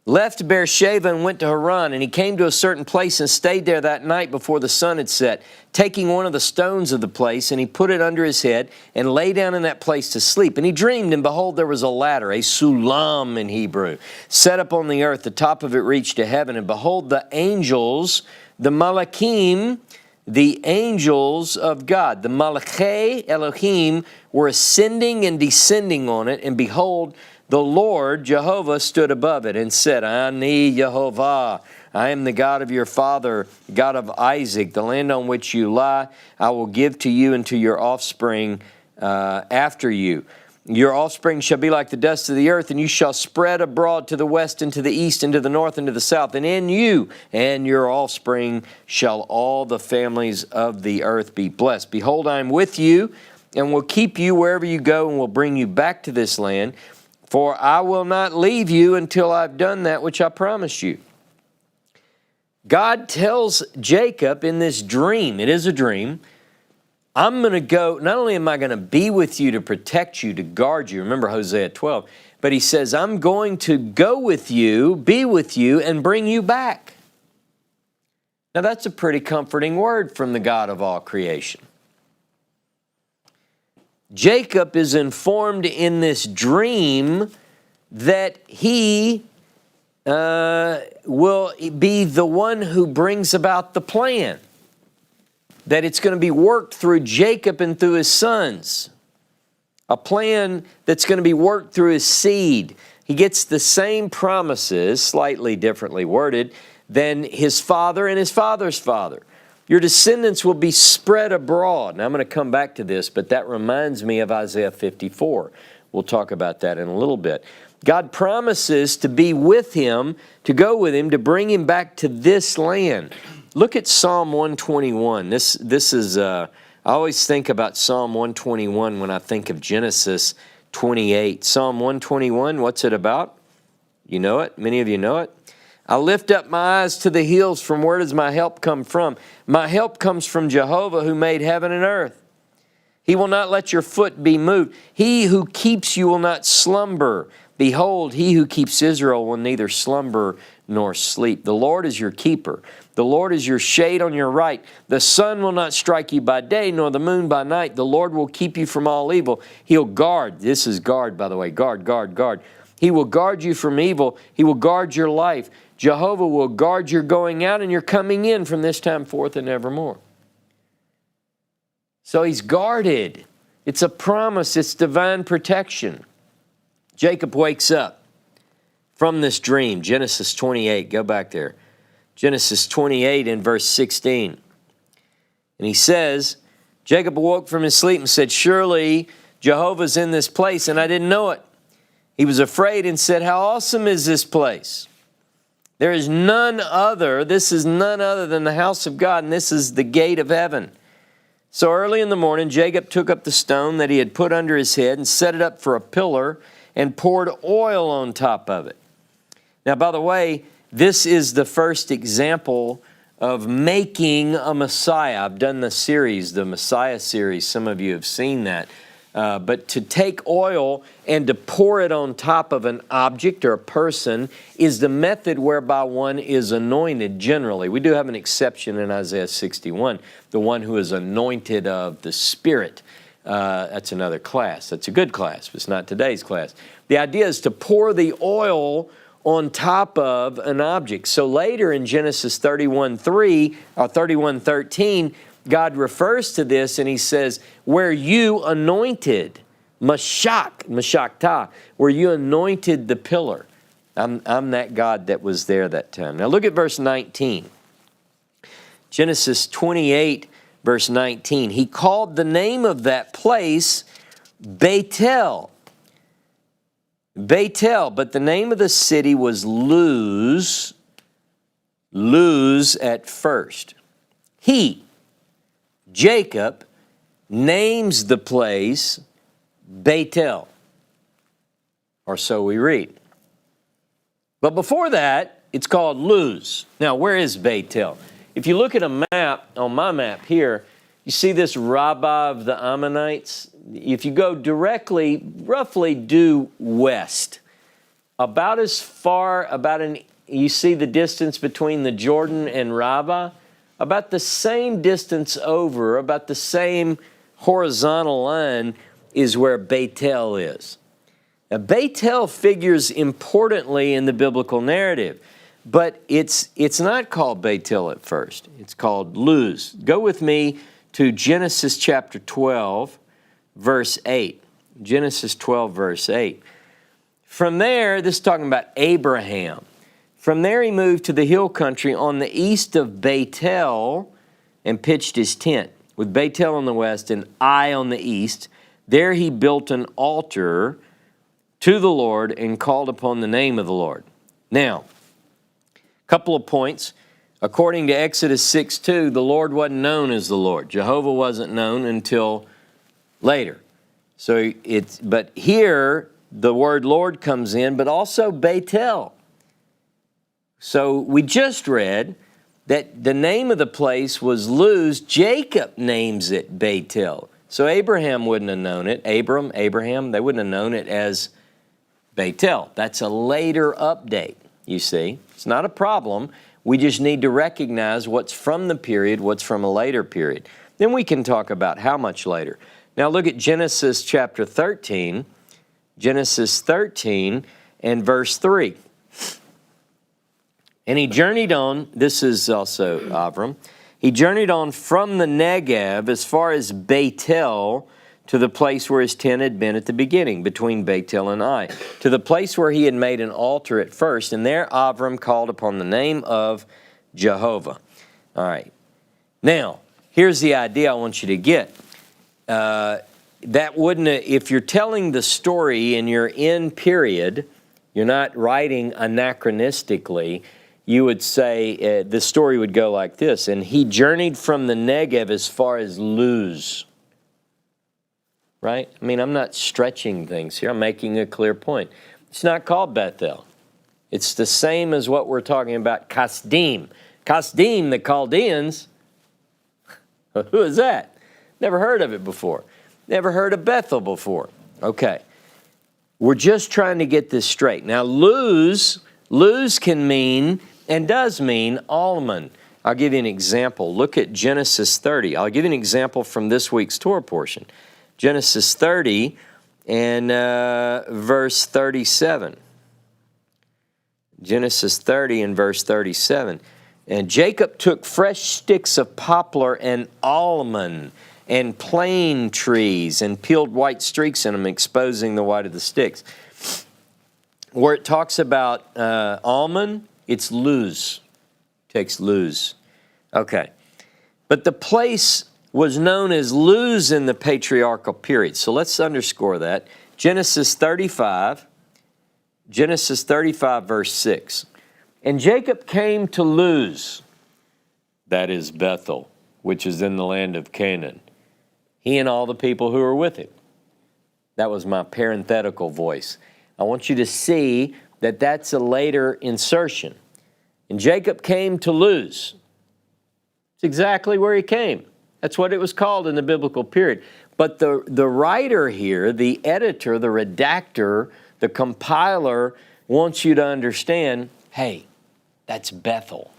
left Beersheba and went to Haran, and he came to a certain place and stayed there that night before the sun had set, taking one of the stones of the place, and he put it under his head and lay down in that place to sleep. And he dreamed, and behold, there was a ladder, a sulam in Hebrew, set up on the earth. The top of it reached to heaven, and behold, the angels, the malakim, the angels of God, the malachei Elohim, were ascending and descending on it, and behold, the Lord, Jehovah, stood above it and said, Ani Yehovah, I am the God of your father, God of Isaac. The land on which you lie, I will give to you and to your offspring after you. Your offspring shall be like the dust of the earth, and you shall spread abroad to the west and to the east and to the north and to the south. And in you and your offspring shall all the families of the earth be blessed. Behold, I am with you and will keep you wherever you go and will bring you back to this land. For I will not leave you until I've done that which I promised you. God tells Jacob in this dream, it is a dream, I'm going to go, not only am I going to be with you to protect you, to guard you, remember Hosea 12, but he says, I'm going to go with you, be with you, and bring you back. Now that's a pretty comforting word from the God of all creation. Jacob is informed in this dream that he will be the one who brings about the plan. that it's going to be worked through Jacob and through his sons. A plan that's going to be worked through his seed. He gets the same promises, slightly differently worded, than his father and his father's father. Your descendants will be spread abroad. Now I'm going to come back to this, but that reminds me of Isaiah 54. We'll talk about that in a little bit. God promises to be with him, to go with him, to bring him back to this land. Look at Psalm 121. This is, I always think about Psalm 121 when I think of Genesis 28. Psalm 121, what's it about? You know it? Many of you know it. I lift up my eyes to the hills. From where does my help come from? My help comes from Jehovah who made heaven and earth. He will not let your foot be moved. He who keeps you will not slumber. Behold, he who keeps Israel will neither slumber nor sleep. The Lord is your keeper. The Lord is your shade on your right. The sun will not strike you by day, nor the moon by night. The Lord will keep you from all evil. He'll guard. This is guard, by the way. Guard, guard, guard. He will guard you from evil. He will guard your life. Jehovah will guard your going out and your coming in from this time forth and evermore. So he's guarded. It's a promise. It's divine protection. Jacob wakes up from this dream. Genesis 28. Go back there. Genesis 28 in verse 16. And he says, Jacob awoke from his sleep and said, surely Jehovah's in this place, and I didn't know it. He was afraid and said, how awesome is this place? There is none other. This is none other than the house of God, and this is the gate of heaven. So early in the morning, Jacob took up the stone that he had put under his head and set it up for a pillar and poured oil on top of it. Now, by the way, this is the first example of making a Messiah. I've done the series, the Messiah series. Some of you have seen that. But to take oil and to pour it on top of an object or a person is the method whereby one is anointed generally. We do have an exception in Isaiah 61, the one who is anointed of the Spirit. That's another class. That's a good class, but it's not today's class. The idea is to pour the oil on top of an object. So later in Genesis 31:3 or 31:13, God refers to this and he says, where you anointed, mashakta, where you anointed the pillar. I'm that God that was there that time. Now look at verse 19. Genesis 28, verse 19. He called the name of that place Bethel. Bethel, but the name of the city was Luz at first. Jacob names the place Bethel, or so we read. But before that, it's called Luz. Now, where is Bethel? If you look at a map, on my map here, you see this Rabbah of the Ammonites. If you go directly, roughly due west, about as far, you see the distance between the Jordan and Rabbah, about the same distance over, about the same horizontal line is where Bethel is. Now, Bethel figures importantly in the biblical narrative, but it's not called Bethel at first. It's called Luz. Go with me to Genesis chapter 12, verse 8. Genesis 12, verse 8. From there, this is talking about Abraham. From there he moved to the hill country on the east of Bethel and pitched his tent, with Bethel on the west and Ai on the east. There he built an altar to the Lord and called upon the name of the Lord. Now, a couple of points. According to Exodus 6:2, the Lord wasn't known as the Lord. Jehovah wasn't known until later. But here the word Lord comes in, but also Bethel. So we just read that the name of the place was Luz. Jacob names it Bethel. So Abraham wouldn't have known it. Abraham, they wouldn't have known it as Bethel. That's a later update, you see. It's not a problem. We just need to recognize what's from the period, what's from a later period. Then we can talk about how much later. Now look at Genesis chapter 13. Genesis 13 and verse 3. And he journeyed on, this is also Avram, He journeyed on from the Negev as far as Bethel, to the place where his tent had been at the beginning, between Bethel and Ai, to the place where he had made an altar at first. And there Avram called upon the name of Jehovah. All right. Now, here's the idea I want you to get. That wouldn't, if you're telling the story and you're in period, you're not writing anachronistically, you would say, the story would go like this. And he journeyed from the Negev as far as Luz. Right? I mean, I'm not stretching things here. I'm making a clear point. It's not called Bethel. It's the same as what we're talking about, Kasdim. Kasdim, the Chaldeans. Who is that? Never heard of it before. Never heard of Bethel before. Okay. We're just trying to get this straight. Now, Luz can mean, and does mean, almond. I'll give you an example. Look at Genesis 30. I'll give you an example from this week's Torah portion. Genesis 30 and verse 37. Genesis 30 and verse 37. And Jacob took fresh sticks of poplar and almond and plane trees and peeled white streaks in them, exposing the white of the sticks. Where it talks about almond, it's Luz. Takes Luz. Okay. But the place was known as Luz in the patriarchal period. So let's underscore that. Genesis 35 verse 6. And Jacob came to Luz, that is Bethel, which is in the land of Canaan, he and all the people who were with him. That was my parenthetical voice. I want you to see that that's a later insertion. And Jacob came to Luz. It's exactly where he came. That's what it was called in the biblical period. But the writer here, the editor, the redactor, the compiler wants you to understand, hey, that's Bethel.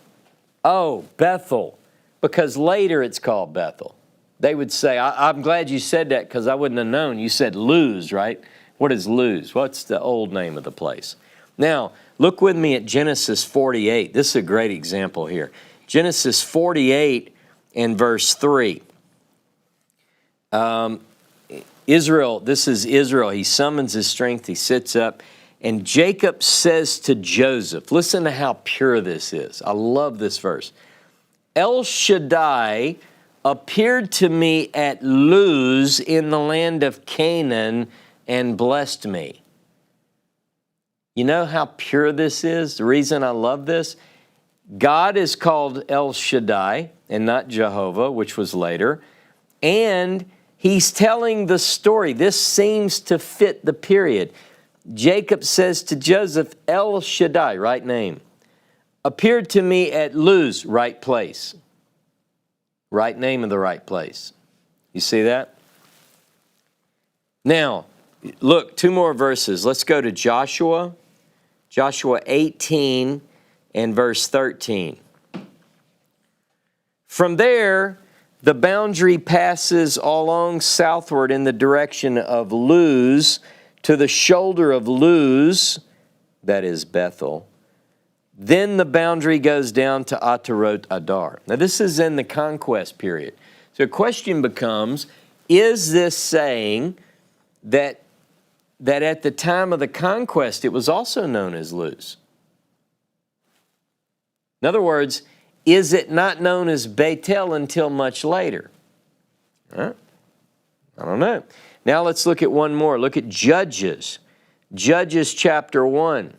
Oh, Bethel. Because later it's called Bethel. They would say, I'm glad you said that because I wouldn't have known. You said Luz, right? What is Luz? What's the old name of the place? Now, look with me at Genesis 48. This is a great example here. Genesis 48 and verse 3. Israel, this is Israel. He summons his strength. He sits up. And Jacob says to Joseph, listen to how pure this is. I love this verse. El Shaddai appeared to me at Luz in the land of Canaan and blessed me. You know how pure this is? The reason I love this? God is called El Shaddai and not Jehovah, which was later. And he's telling the story. This seems to fit the period. Jacob says to Joseph, El Shaddai, right name, appeared to me at Luz, right place. Right name of the right place. You see that? Now, look, two more verses. Let's go to Joshua. Joshua 18 and verse 13. From there, the boundary passes along southward in the direction of Luz to the shoulder of Luz, that is Bethel. Then the boundary goes down to Atarot Adar. Now this is in the conquest period. So the question becomes, is this saying that at the time of the conquest it was also known as Luz? In other words, is it not known as Bethel until much later? Huh? I don't know. Now let's look at one more. Look at Judges. Judges chapter 1.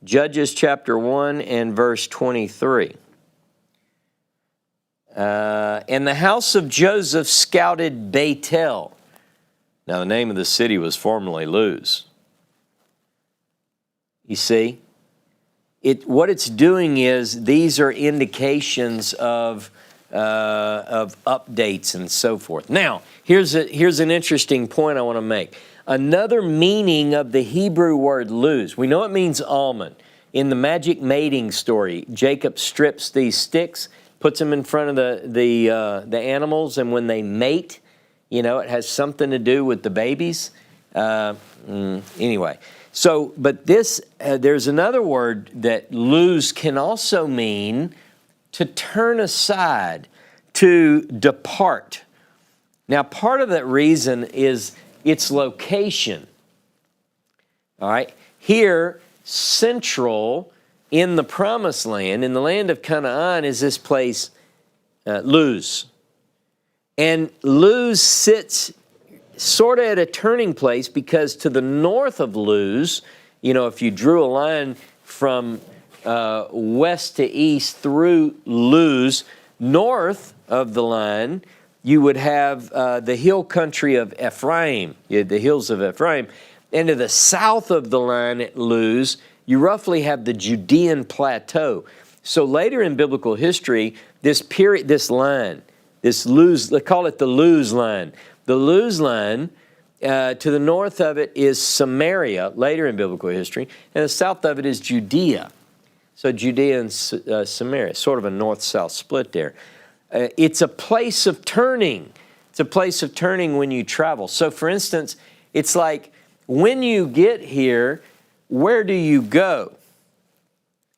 Judges chapter 1 and verse 23. And the house of Joseph scouted Bethel. Now the name of the city was formerly Luz. You see? What it's doing is these are indications of updates and so forth. Now, here's an interesting point I want to make. Another meaning of the Hebrew word Luz. We know it means almond. In the magic mating story, Jacob strips these sticks, puts them in front of the animals, and when they mate, you know, it has something to do with the babies. Anyway. So, but this, there's another word that Luz can also mean to turn aside, to depart. Now, part of that reason is its location. All right, here, central in the Promised Land, in the land of Canaan, is this place, Luz. And Luz sits sort of at a turning place because to the north of Luz, you know, if you drew a line from west to east through Luz, north of the line, you would have the hill country of Ephraim, the hills of Ephraim. And to the south of the line at Luz, you roughly have the Judean plateau. So later in biblical history, this line, this Luz, they call it the Luz line. The Luz line, to the north of it is Samaria, later in biblical history, and the south of it is Judea. So Judea and Samaria, sort of a north-south split there. It's a place of turning. It's a place of turning when you travel. So for instance, it's like when you get here, where do you go?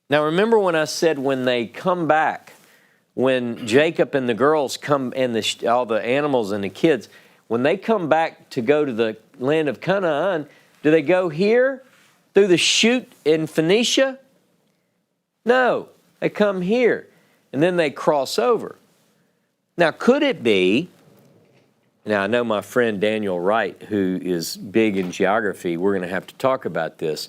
Now remember when I said when they come back, when Jacob and the girls come and all the animals and the kids, when they come back to go to the land of Canaan, do they go here through the chute in Phoenicia? No, they come here and then they cross over. Now, could it be, now I know my friend Daniel Wright, who is big in geography, we're going to have to talk about this,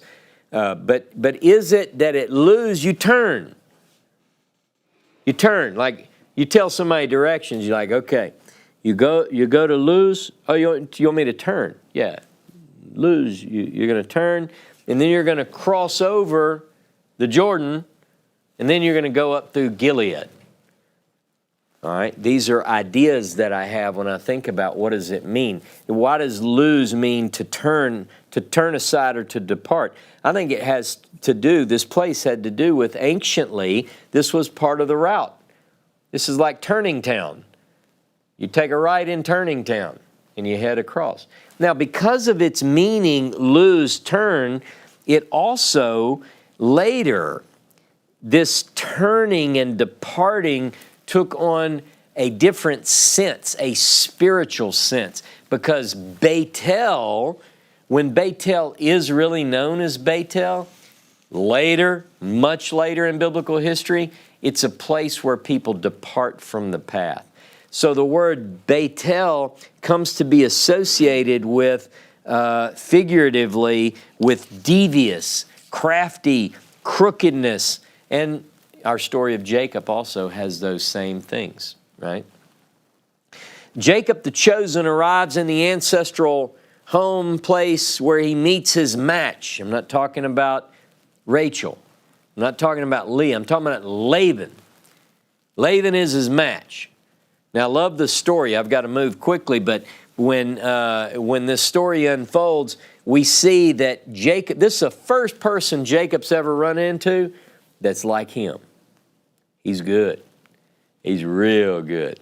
but is it that at Luz you turn? You turn, like you tell somebody directions, you're like, okay, you go to Luz, oh, you want me to turn? Yeah, Luz, you're going to turn, and then you're going to cross over the Jordan, and then you're going to go up through Gilead. All right, these are ideas that I have when I think about what does it mean. What does Luz mean to turn aside or to depart? I think it has to do, this place had to do with anciently, this was part of the route. This is like Turning Town. You take a right in Turning Town and you head across. Now, because of its meaning, Luz, turn, it also later, this turning and departing took on a different sense, a spiritual sense, because Bethel, when Bethel is really known as Bethel, later, much later in biblical history, it's a place where people depart from the path. So the word Bethel comes to be associated with, figuratively, with devious, crafty, crookedness, and our story of Jacob also has those same things, right? Jacob the chosen arrives in the ancestral home place where he meets his match. I'm not talking about Rachel. I'm not talking about Leah. I'm talking about Laban. Laban is his match. Now, I love the story. I've got to move quickly, but when this story unfolds, we see that Jacob, this is the first person Jacob's ever run into that's like him. He's good. He's real good.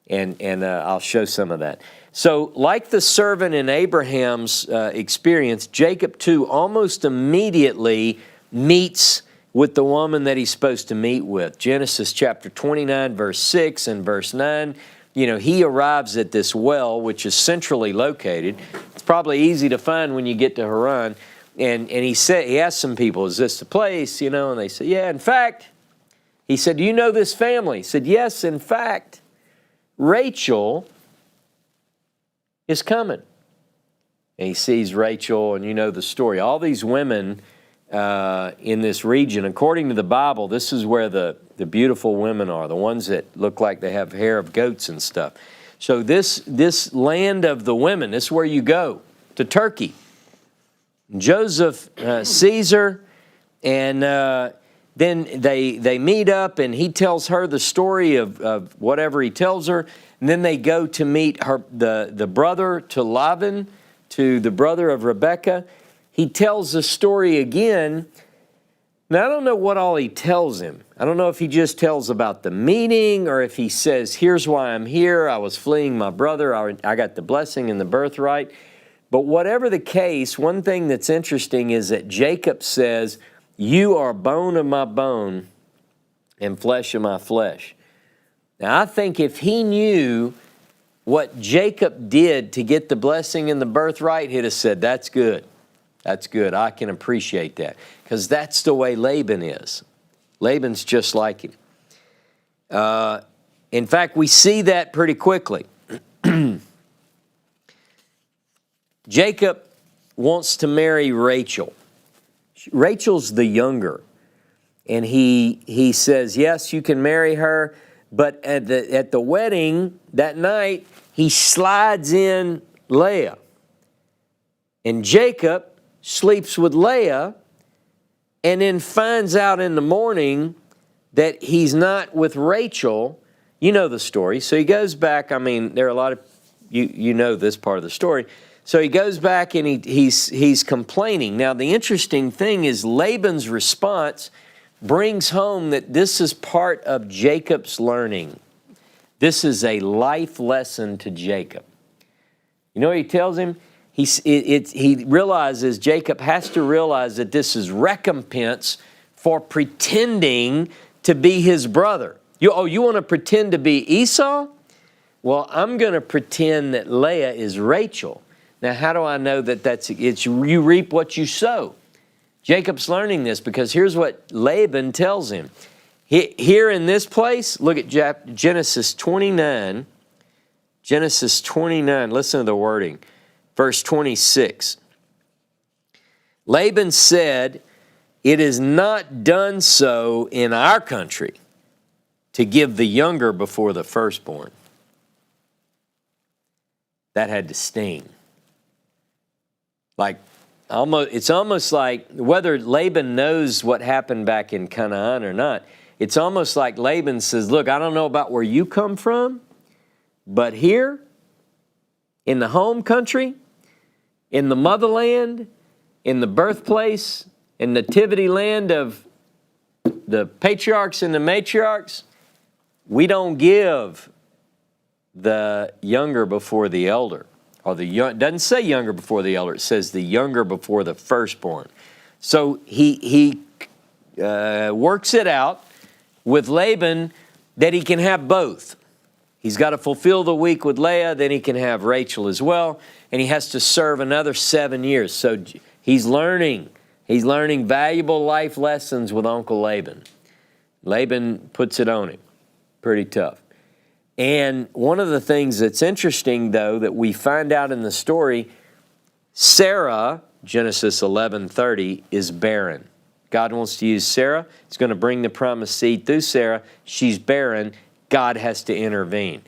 And I'll show some of that. So like the servant in Abraham's experience, Jacob too almost immediately meets with the woman that he's supposed to meet with. Genesis chapter 29, verse 6 and verse 9. You know, he arrives at this well, which is centrally located. It's probably easy to find when you get to Haran. And he asked some people, is this the place? You know, and they said, yeah, in fact. He said, do you know this family? He said, yes, in fact, Rachel is coming. And he sees Rachel, and you know the story. All these women in this region, according to the Bible, this is where the beautiful women are, the ones that look like they have hair of goats and stuff. So this land of the women, this is where you go, to Turkey. Joseph sees her, and then they meet up, and he tells her the story of whatever he tells her. And then they go to meet the brother to Laban, to the brother of Rebecca. He tells the story again. Now, I don't know what all he tells him. I don't know if he just tells about the meeting, or if he says, here's why I'm here. I was fleeing my brother. I got the blessing and the birthright. But whatever the case, one thing that's interesting is that Jacob says, you are bone of my bone and flesh of my flesh. Now, I think if he knew what Jacob did to get the blessing and the birthright, he'd have said, that's good. That's good. I can appreciate that. Because that's the way Laban is. Laban's just like him. In fact, we see that pretty quickly. Jacob wants to marry Rachel. Rachel's the younger. And he says, yes, you can marry her. But at the wedding that night, he slides in Leah. And Jacob sleeps with Leah and then finds out in the morning that he's not with Rachel. You know the story. So he goes back. I mean, there are a lot of, you know this part of the story. So he goes back and he's complaining. Now, the interesting thing is Laban's response brings home that this is part of Jacob's learning. This is a life lesson to Jacob. You know what he tells him? He realizes, Jacob has to realize that this is recompense for pretending to be his brother. You want to pretend to be Esau? Well, I'm going to pretend that Leah is Rachel. Now, how do I know that it's you reap what you sow? Jacob's learning this because here's what Laban tells him. Here in this place, look at Genesis 29. Genesis 29, listen to the wording. Verse 26. Laban said, it is not done so in our country to give the younger before the firstborn. That had to sting. It's almost like whether Laban knows what happened back in Canaan or not, it's almost like Laban says, look, I don't know about where you come from, but here in the home country, in the motherland, in the birthplace, in nativity land of the patriarchs and the matriarchs, we don't give the younger before the elder. Or it doesn't say younger before the elder. It says the younger before the firstborn. So he works it out with Laban that he can have both. He's got to fulfill the week with Leah, then he can have Rachel as well, and he has to serve another 7 years. So he's learning valuable life lessons with Uncle Laban. Laban puts it on him. Pretty tough. And one of the things that's interesting, though, that we find out in the story, Sarah, Genesis 11:30, is barren. God wants to use Sarah. He's going to bring the promised seed through Sarah. She's barren. God has to intervene.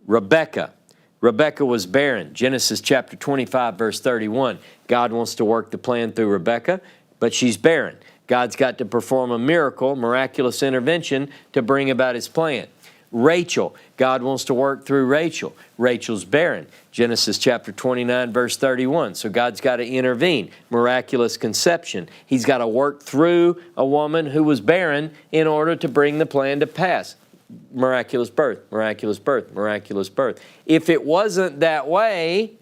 Rebecca was barren. Genesis chapter 25, verse 31. God wants to work the plan through Rebecca, but she's barren. God's got to perform a miracle, miraculous intervention to bring about his plan. Rachel, God wants to work through Rachel. Rachel's barren. Genesis chapter 29, verse 31. So God's got to intervene. Miraculous conception. He's got to work through a woman who was barren in order to bring the plan to pass. Miraculous birth, miraculous birth, miraculous birth. If it wasn't that way, it'd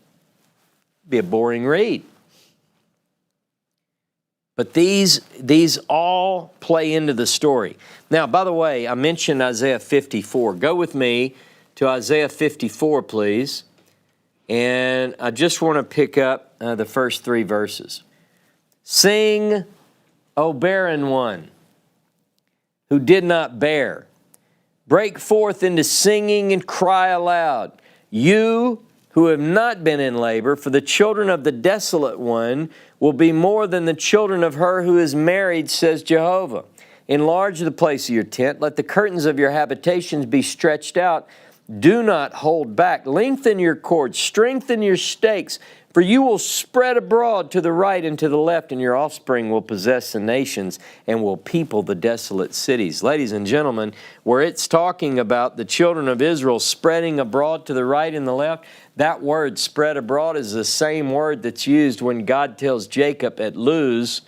be a boring read. But these all play into the story. Now, by the way, I mentioned Isaiah 54. Go with me to Isaiah 54, please. And I just want to pick up the first 3 verses. Sing, O barren one, who did not bear. Break forth into singing and cry aloud. You who have not been in labor, for the children of the desolate one will be more than the children of her who is married, says Jehovah. Enlarge the place of your tent. Let the curtains of your habitations be stretched out. Do not hold back. Lengthen your cords. Strengthen your stakes. For you will spread abroad to the right and to the left, and your offspring will possess the nations and will people the desolate cities. Ladies and gentlemen, where it's talking about the children of Israel spreading abroad to the right and the left, that word spread abroad is the same word that's used when God tells Jacob at Luz,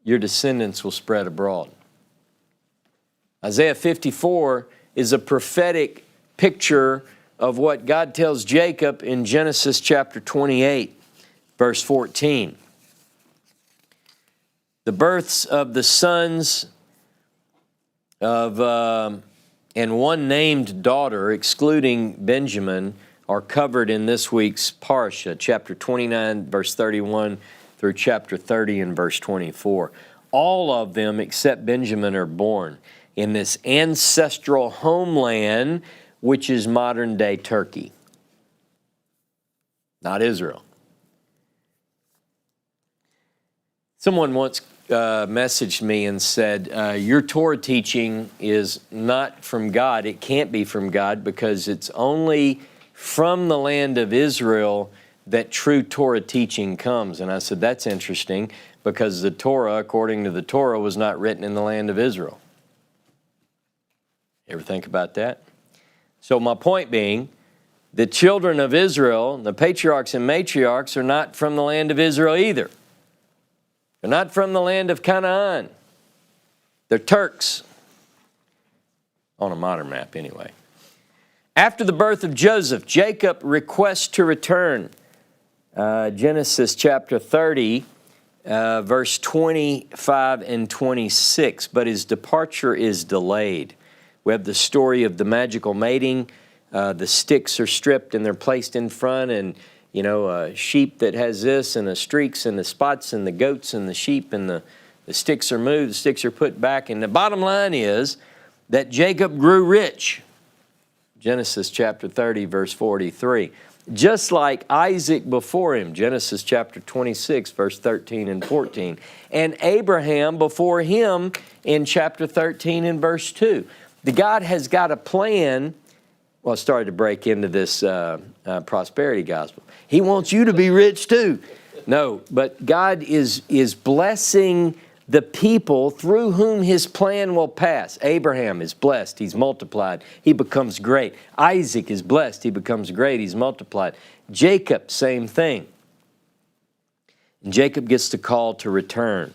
your descendants will spread abroad. Isaiah 54 is a prophetic picture of what God tells Jacob in Genesis chapter 28, verse 14. The births of the sons and one named daughter, excluding Benjamin, are covered in this week's Parsha, chapter 29, verse 31 through chapter 30 and verse 24. All of them except Benjamin are born in this ancestral homeland, which is modern-day Turkey, not Israel. Someone once messaged me and said, your Torah teaching is not from God. It can't be from God because it's only from the land of Israel that true Torah teaching comes. And I said, that's interesting because the Torah, according to the Torah, was not written in the land of Israel. Ever think about that? So my point being, the children of Israel, the patriarchs and matriarchs, are not from the land of Israel either. They're not from the land of Canaan. They're Turks. On a modern map, anyway. After the birth of Joseph, Jacob requests to return. Genesis chapter 30, verse 25 and 26. But his departure is delayed. We have the story of the magical mating. The sticks are stripped and they're placed in front, and a sheep that has this, and the streaks and the spots, and the goats and the sheep, and the sticks are moved, the sticks are put back. And the bottom line is that Jacob grew rich. Genesis chapter 30, verse 43. Just like Isaac before him, Genesis chapter 26, verse 13 and 14. And Abraham before him in chapter 13 and verse 2. The God has got a plan. Well, I started to break into this prosperity gospel. He wants you to be rich too. No, but God is blessing the people through whom his plan will pass. Abraham is blessed. He's multiplied. He becomes great. Isaac is blessed. He becomes great. He's multiplied. Jacob, same thing. And Jacob gets the call to return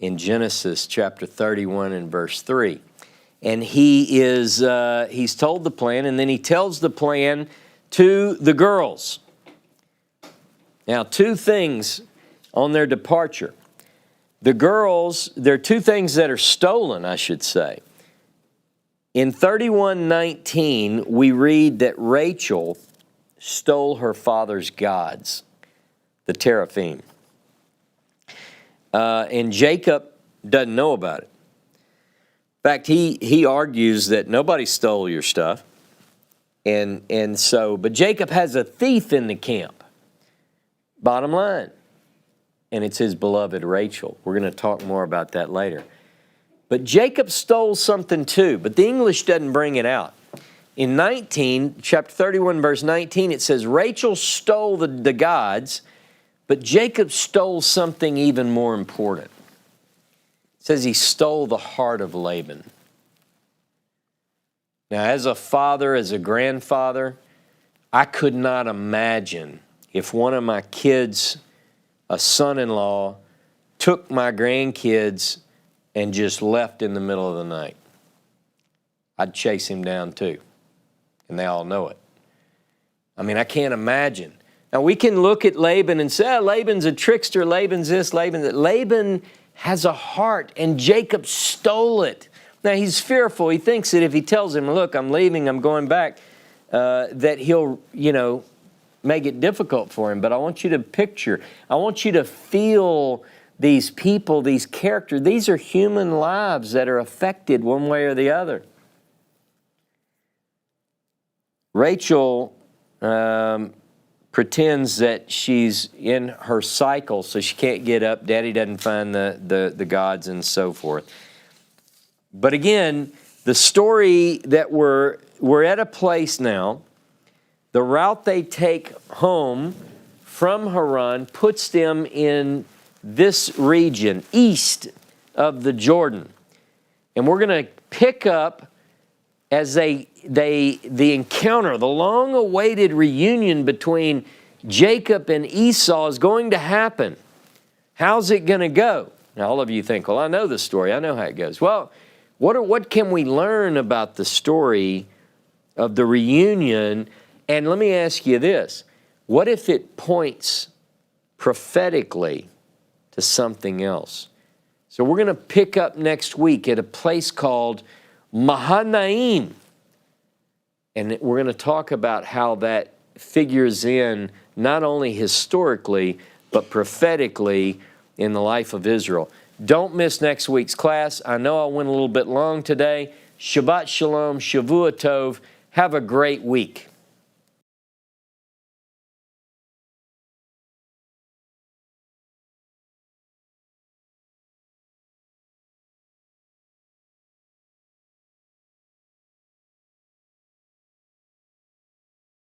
in Genesis chapter 31 and verse 3. And he's told the plan, and then he tells the plan to the girls. Now, two things on their departure. The girls, there are two things that are stolen, I should say. In 31:19, we read that Rachel stole her father's gods, the teraphim. And Jacob doesn't know about it. In fact, he argues that nobody stole your stuff. But Jacob has a thief in the camp. Bottom line. And it's his beloved Rachel. We're going to talk more about that later. But Jacob stole something too, but the English doesn't bring it out. In chapter 31, verse 19, it says, Rachel stole the gods, but Jacob stole something even more important. It says he stole the heart of Laban. Now, as a father, as a grandfather, I could not imagine if one of my kids, a son-in-law, took my grandkids and just left in the middle of the night. I'd chase him down too. And they all know it. I mean, I can't imagine. Now, we can look at Laban and say, Laban's a trickster, Laban's this, Laban's that. Laban has a heart, and Jacob stole it. Now, he's fearful. He thinks that if he tells him, look, I'm leaving, I'm going back, that he'll, make it difficult for him. But I want you to picture, I want you to feel these people, these characters. These are human lives that are affected one way or the other. Rachel pretends that she's in her cycle, so she can't get up. Daddy doesn't find the gods and so forth. But again, the story that we're at a place now. The route they take home from Haran puts them in this region, east of the Jordan. And we're going to pick up as the encounter, the long-awaited reunion between Jacob and Esau is going to happen. How's it going to go? Now, all of you think, well, I know the story. I know how it goes. Well, what can we learn about the story of the reunion? And let me ask you this. What if it points prophetically to something else? So we're going to pick up next week at a place called Mahanaim. And we're going to talk about how that figures in not only historically, but prophetically in the life of Israel. Don't miss next week's class. I know I went a little bit long today. Shabbat Shalom, Shavua Tov. Have a great week.